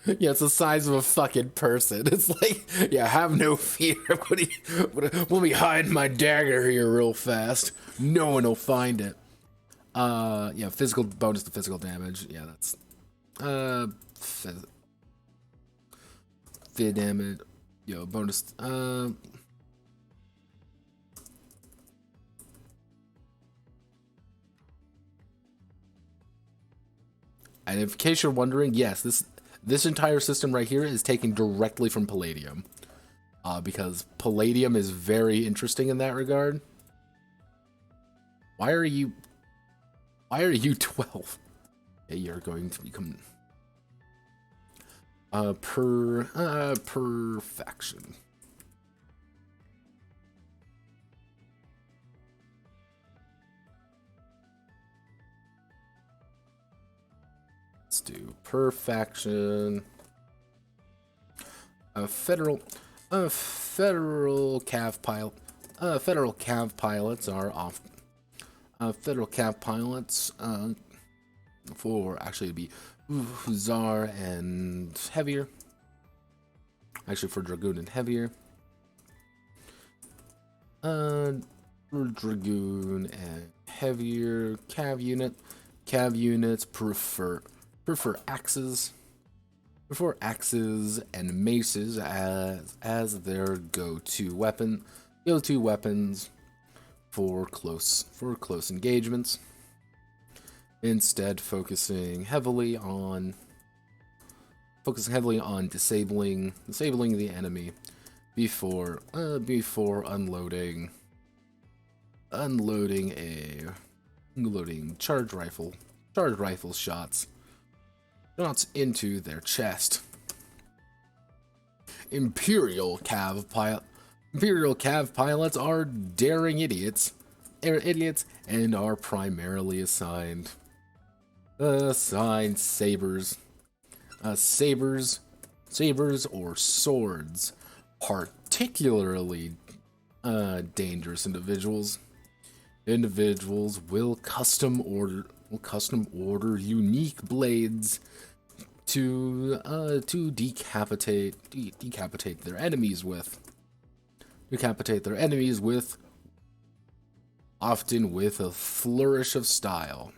Yeah, it's the size of a fucking person. It's like, yeah, have no fear. Let me hide my dagger here real fast. No one will find it. Yeah, physical bonus to physical damage. Yeah, that's fit damage. Bonus. And in case you're wondering, yes, this entire system right here is taken directly from Palladium. Because Palladium is very interesting in that regard. Why are you 12? Yeah, you're going to become perfection. Let's do perfection. Federal cav pilot. Federal cav pilots are off. Federal cav pilots for actually to be Hussar and heavier. Actually, for Dragoon and heavier. Dragoon and heavier cav unit. Cav units prefer axes. Prefer axes and maces as their go-to weapons for close engagements. Instead, focusing heavily on disabling the enemy before unloading charge rifle shots into their chest. Imperial cav pilots are daring idiots and are primarily assigned sabers. Sabers or swords, particularly dangerous individuals. Individuals will custom order unique blades to decapitate their enemies with. Often with a flourish of style.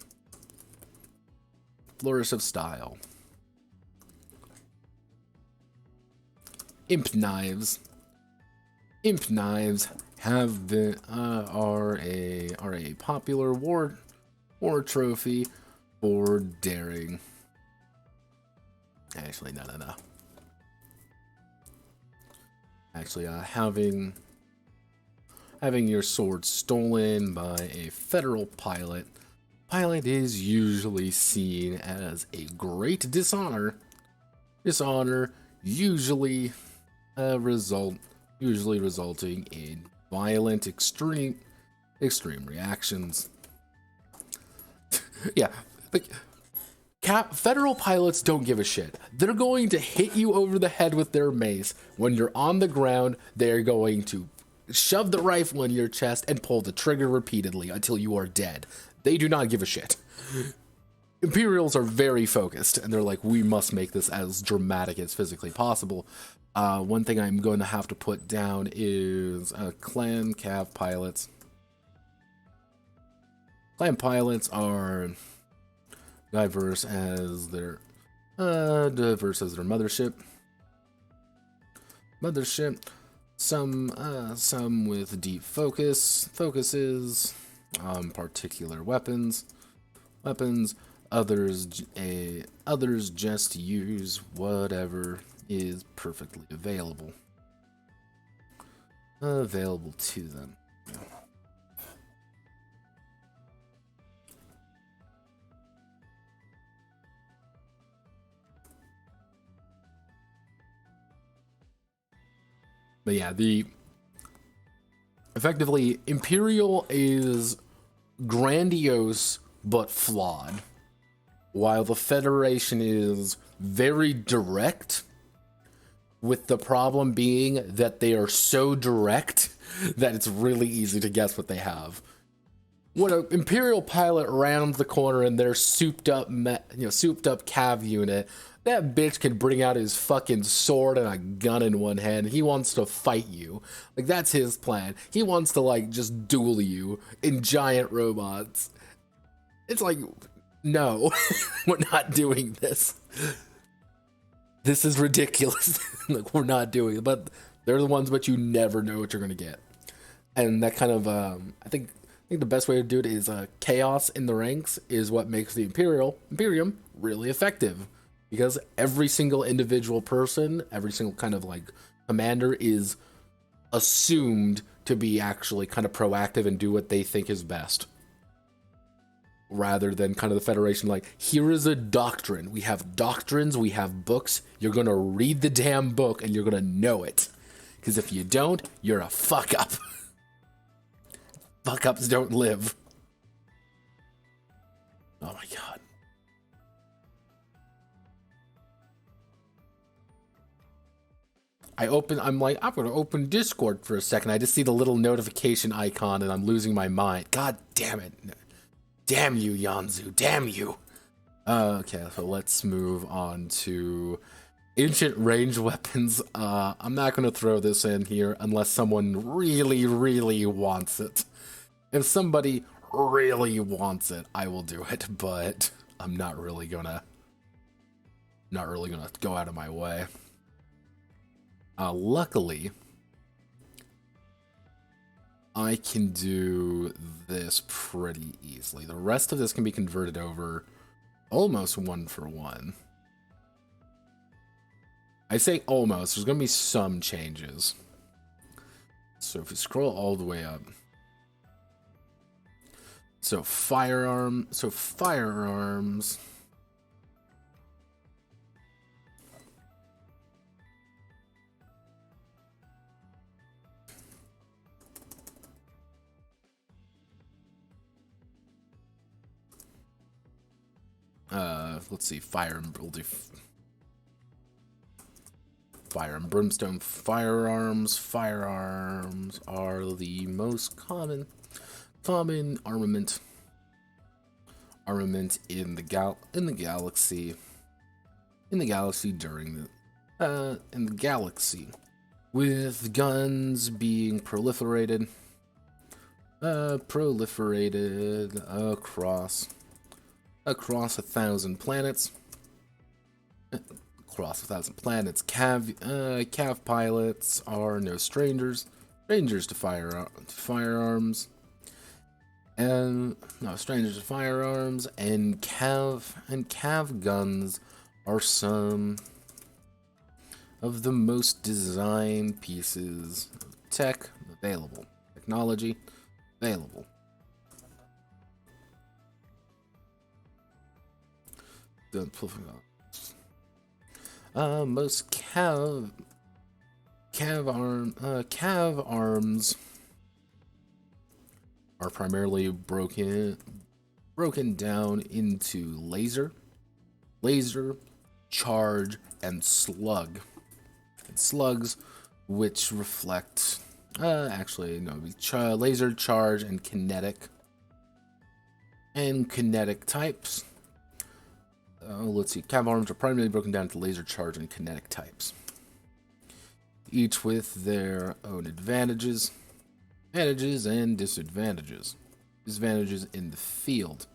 Imp knives have been are a popular war trophy for daring. Actually, no. Actually, having your sword stolen by a federal pilot. Pilot is usually seen as a great dishonor. Dishonor usually resulting in violent extreme reactions. Yeah, but federal pilots don't give a shit. They're going to hit you over the head with their mace. When you're on the ground, they're going to shove the rifle in your chest and pull the trigger repeatedly until you are dead. They do not give a shit. Imperials are very focused, and they're like, we must make this as dramatic as physically possible. One thing I'm going to have to put down is clan cav pilots. Clan pilots are diverse as their mothership. Some with deep focuses on particular weapons. Others just use whatever is perfectly available to them. But yeah, effectively, Imperial is grandiose but flawed, while the Federation is very direct, with the problem being that they are so direct that it's really easy to guess what they have. When an Imperial pilot rounds the corner in their souped up cav unit, that bitch can bring out his fucking sword and a gun in one hand. He wants to fight you. Like, that's his plan. He wants to, like, just duel you in giant robots. It's like, no, we're not doing this. This is ridiculous. Like, we're not doing it. But they're the ones that you never know what you're going to get. And that kind of, I think the best way to do it is chaos in the ranks is what makes the Imperium really effective. Because every single individual person, every single kind of like commander is assumed to be actually kind of proactive and do what they think is best. Rather than kind of the Federation, like, here is a doctrine. We have doctrines, we have books. You're going to read the damn book and you're going to know it. Because if you don't, you're a fuck up. Fuck ups don't live. Oh my god. I'm like, I'm going to open Discord for a second. I just see the little notification icon and I'm losing my mind. God damn it. Damn you, Yanzu. Damn you. Okay, so let's move on to ancient range weapons. I'm not going to throw this in here unless someone really, really wants it. If somebody really wants it, I will do it, but I'm not really gonna go out of my way. Luckily, I can do this pretty easily. The rest of this can be converted over almost 1-for-1. I say almost, there's gonna be some changes. So if you scroll all the way up, so firearms. Let's see, we'll do fire and brimstone firearms. Firearms are the most common armament in the galaxy with guns being proliferated across 1,000 planets. Cav pilots are no strangers to firearms. And cav guns are some of the most designed pieces of tech available. technology available. Most cav arms are primarily broken down into laser, charge, and slug. And slugs, which reflect, laser, charge, and kinetic types. Let's see. Cav arms are primarily broken down into laser, charge, and kinetic types, each with their own advantages and disadvantages. Disadvantages in the field.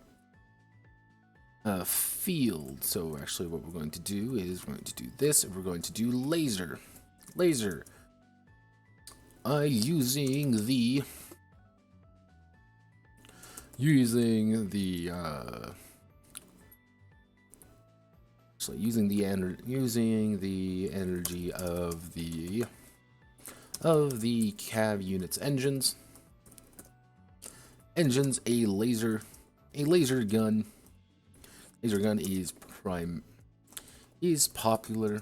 So actually what we're going to do is we're going to do this, and we're going to do laser. Using the energy of the cav unit's engines. A laser gun. Laser gun is popular.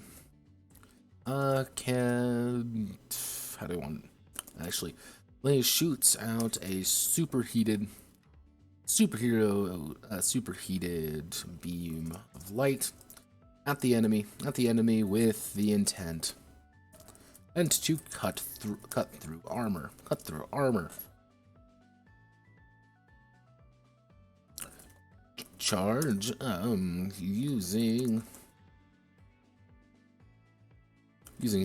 It shoots out a superheated beam of light at the enemy with the intent to cut through armor. Charge, using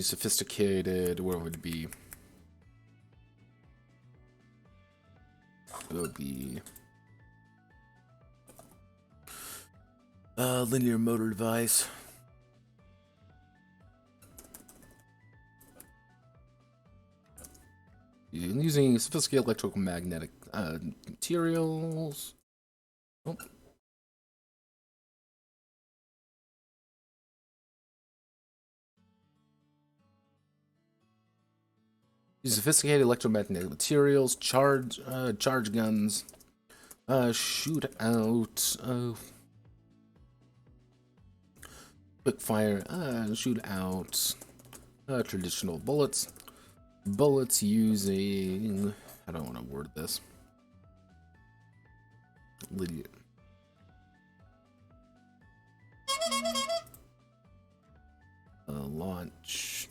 sophisticated, what would it be? It would be linear motor device. Using sophisticated electromagnetic materials. Oh. Sophisticated electromagnetic materials, charge guns, shoot out, quick fire, shoot out, traditional bullets using, I don't want to word this, launch.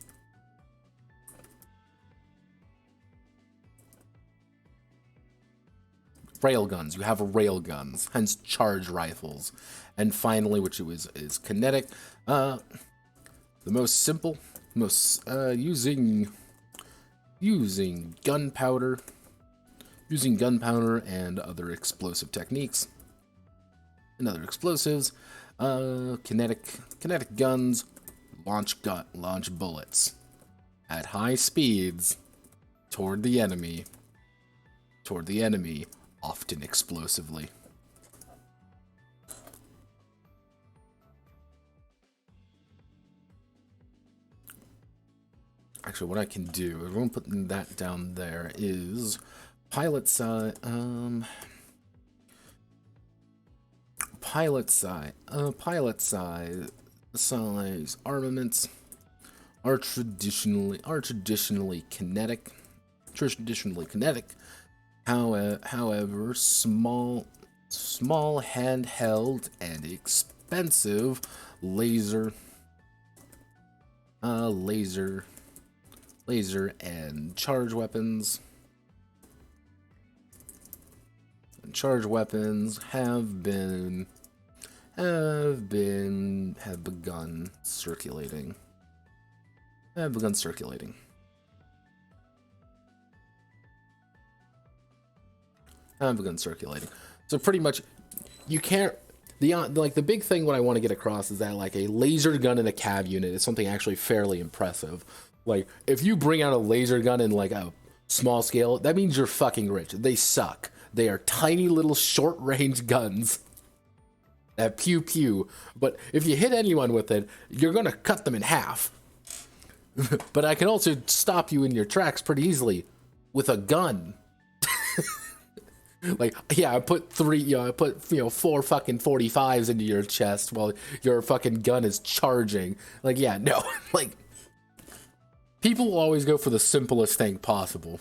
Railguns. You have railguns, hence charge rifles, and finally, which is kinetic. The most simple, using gunpowder, and other explosive techniques, and other explosives. Kinetic guns launch bullets at high speeds toward the enemy. Often explosively. Actually, what I can do, I'm going to put that down there, is pilot size armaments are traditionally kinetic. However, small handheld and expensive laser and charge weapons have begun circulating. So pretty much, you can't. The big thing what I want to get across is that like a laser gun in a cav unit is something actually fairly impressive. Like if you bring out a laser gun in like a small scale, that means you're fucking rich. They suck. They are tiny little short range guns that pew pew. But if you hit anyone with it, you're gonna cut them in half. But I can also stop you in your tracks pretty easily with a gun. Like, yeah, I put three, I put, 4 fucking 45s into your chest while your fucking gun is charging. Like, yeah, no. Like, people will always go for the simplest thing possible.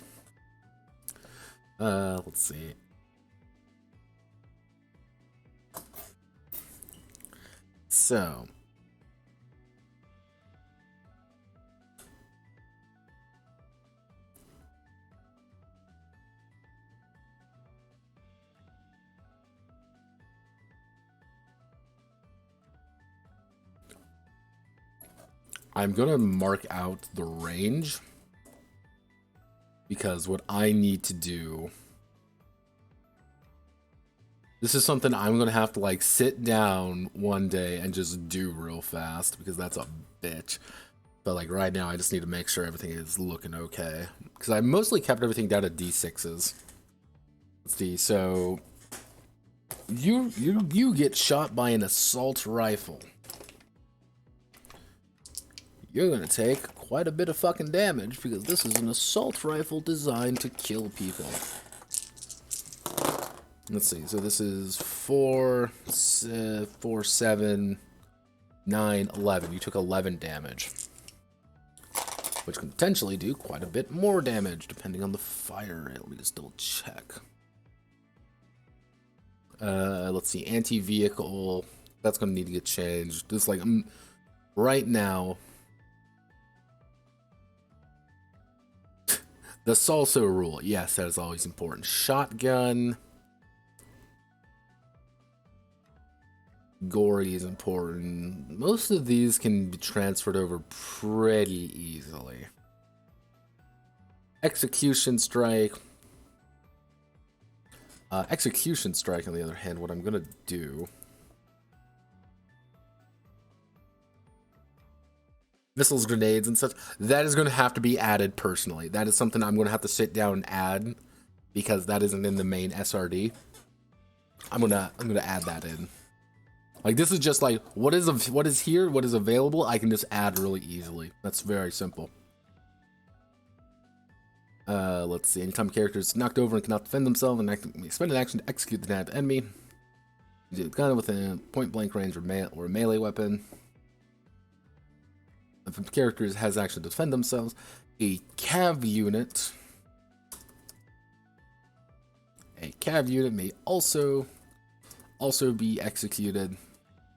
Let's see. So. I'm gonna mark out the range because what I need to do, this is something I'm gonna have to like sit down one day and just do real fast because that's a bitch. But like right now I just need to make sure everything is looking okay because I mostly kept everything down to D6s. Let's see, so you get shot by an assault rifle. You're gonna take quite a bit of fucking damage because this is an assault rifle designed to kill people. Let's see, so this is 4, 7, 9, 11. You took 11 damage. Which can potentially do quite a bit more damage depending on the fire rate. Let me just double check. Let's see, anti-vehicle. That's gonna need to get changed. Just like, right now, the salsa rule, yes, that is always important. Shotgun. Gory is important. Most of these can be transferred over pretty easily. Execution strike. Execution strike, on the other hand, what I'm gonna do. Missiles, grenades, and such. That is going to have to be added personally. That is something I'm going to have to sit down and add because that isn't in the main SRD. I'm gonna add that in. Like, this is just like what is here, what is available. I can just add really easily. That's very simple. Let's see. Anytime character is knocked over and cannot defend themselves, and spend an action to execute the enemy. You do kind of within point blank range or a melee weapon. If a character has action to defend themselves, a cav unit may also be executed.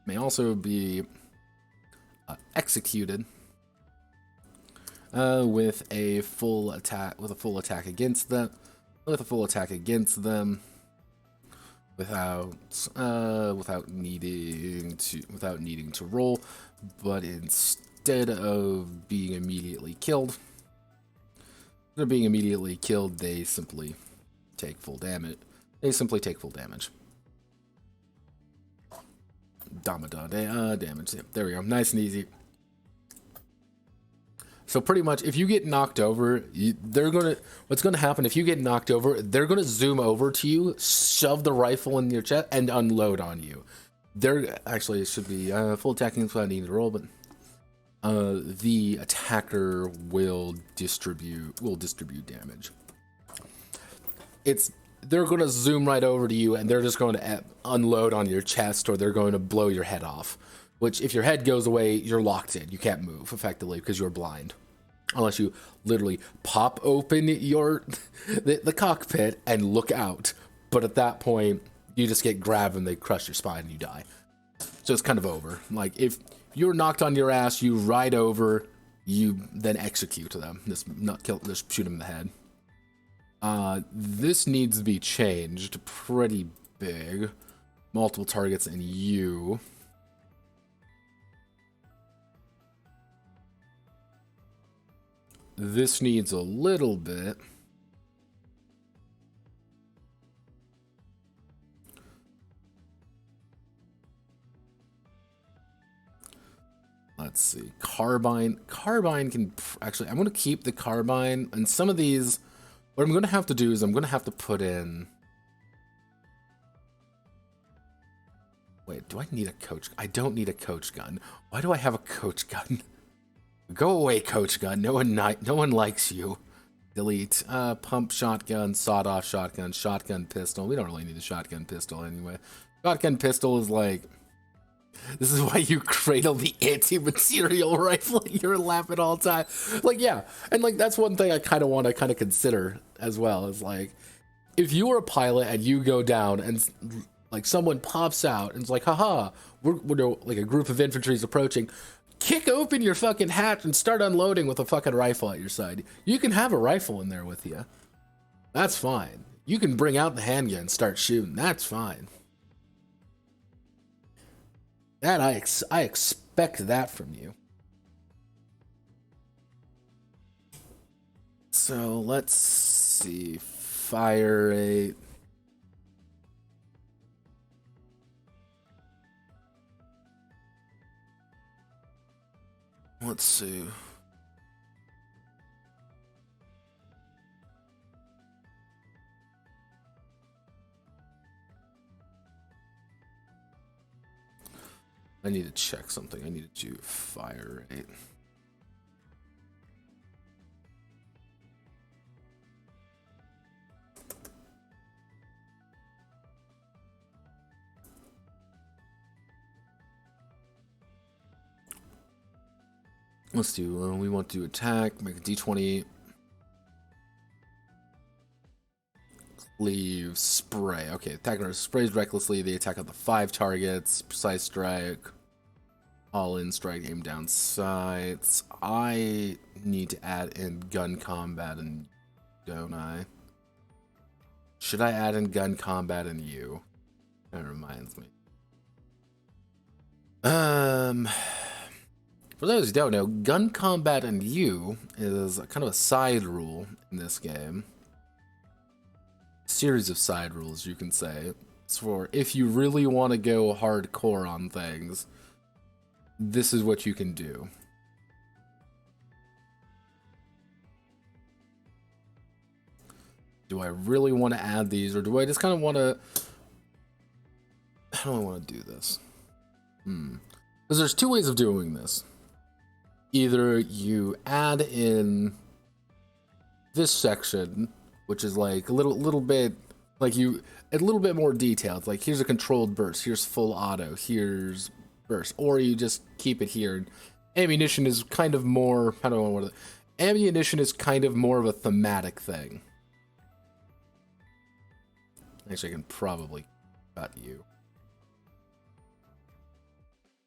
May also be executed with a full attack against them. Without needing to roll, but instead of being immediately killed, they simply take full damage. Damage. Yeah, there we go. Nice and easy. So pretty much, if you get knocked over, what's gonna happen if you get knocked over? They're gonna zoom over to you, shove the rifle in your chest, and unload on you. It should be full attacking without needing to roll, but the attacker will distribute damage. They're going to zoom right over to you, and they're just going to unload on your chest, or they're going to blow your head off. Which, if your head goes away, you're locked in. You can't move effectively because you're blind, unless you literally pop open the cockpit and look out. But at that point, you just get grabbed and they crush your spine and you die. So it's kind of over. Like, if you're knocked on your ass, you ride over, you then execute them. Just shoot them in the head. This needs to be changed pretty big. Multiple targets and you. This needs a little bit. Let's see. Carbine can actually, I'm going to keep the carbine, and some of these, what I'm going to have to do is I'm going to have to put in. Wait, do I need a coach? I don't need a coach gun. Why do I have a coach gun? Go away, coach gun. No one likes you. Delete. Pump shotgun, sawed-off shotgun, shotgun pistol. We don't really need a shotgun pistol anyway. Shotgun pistol is like... This is why you cradle the anti-material rifle in your lap at all time. Like, yeah. And, like, that's one thing I kind of want to kind of consider as well. Is, like, if you were a pilot and you go down and, like, someone pops out and it's like, haha, we're like, a group of infantry is approaching. Kick open your fucking hatch and start unloading with a fucking rifle at your side. You can have a rifle in there with you. That's fine. You can bring out the handgun and start shooting. That's fine. That I expect that from you. So let's see. Fire rate. Let's see. I need to check something. I need to do fire rate. Let's do, we want to attack, make a d20. Cleave, spray. Okay, attacker sprays recklessly. They attack up to 5 targets. Precise strike. All in strike, aim down sights. I need to add in gun combat, and don't I? Should I add in gun combat and you? That reminds me. For those who don't know, gun combat and you is kind of a side rule in this game. Series of side rules, you can say. It's for if you really want to go hardcore on things, this is what you can do. Do I really want to add these, or do I just kind of want to... How do I want to do this? Because there's 2 ways of doing this. Either you add in this section, which is like a little bit, like a little bit more detailed. Like, here's a controlled burst, here's full auto, here's burst, or you just keep it here. Ammunition is kind of more, I don't know what ammunition is kind of more of a thematic thing. Actually, I can probably cut you.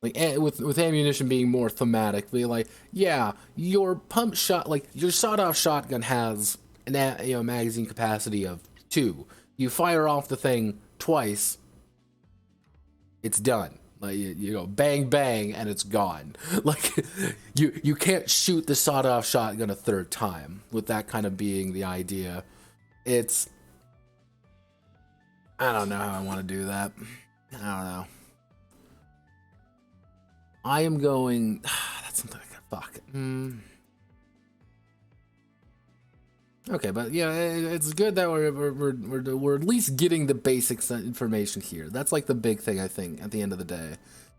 Like, with ammunition being more thematic, be like, yeah, your pump shot, like your sawed-off shotgun has an magazine capacity of 2. You fire off the thing twice, it's done. Like, you go bang bang and it's gone. Like, you can't shoot the sawed-off shotgun a 3rd time. With that kind of being the idea, it's, I don't know how I want to do that. I don't know. I am going. That's something I can fuck. Okay, but yeah, it's good that we're at least getting the basic information here. That's like the big thing, I think, at the end of the day,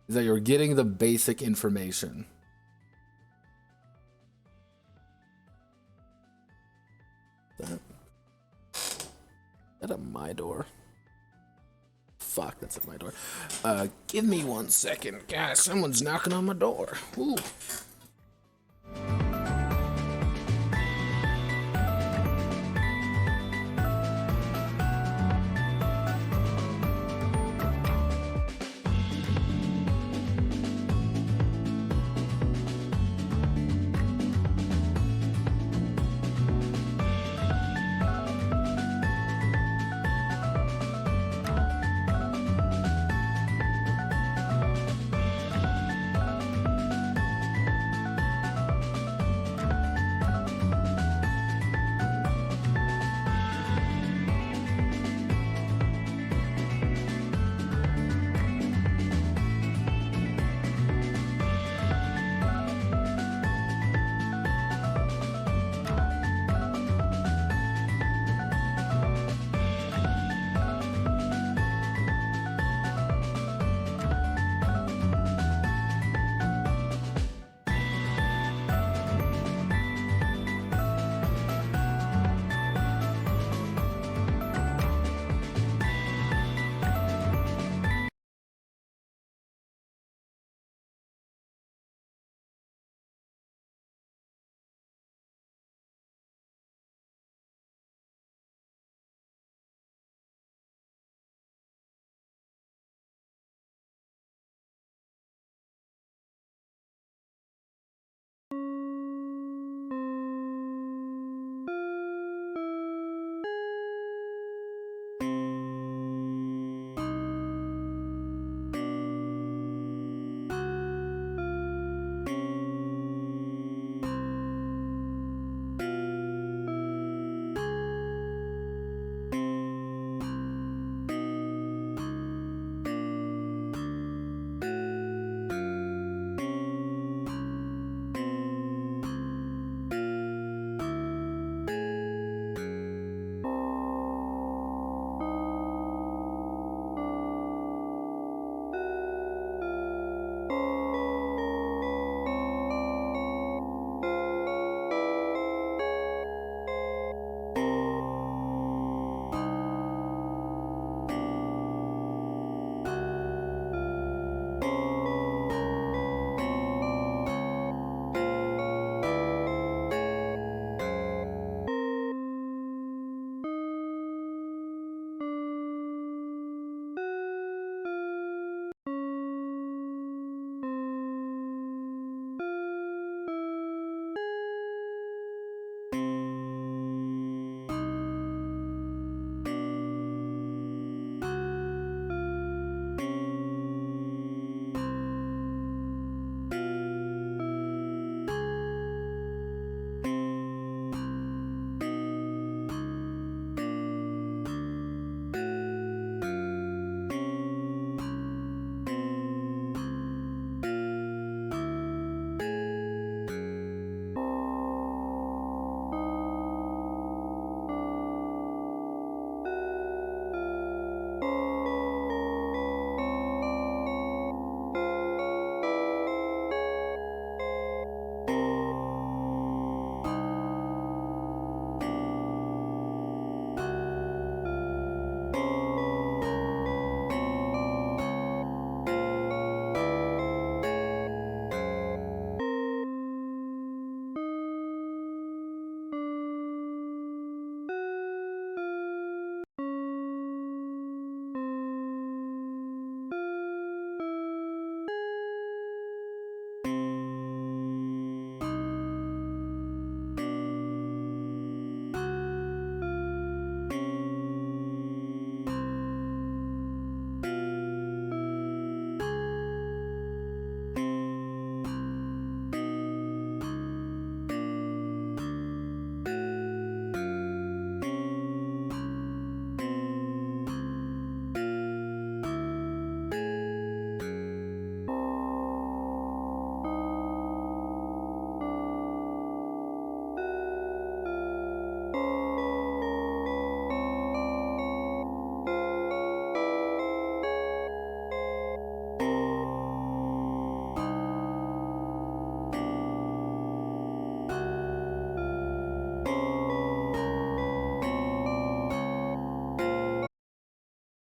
is that you're getting the basic information. Is that at my door? Fuck, that's at my door. Give me 1 second. Guys, someone's knocking on my door. Ooh.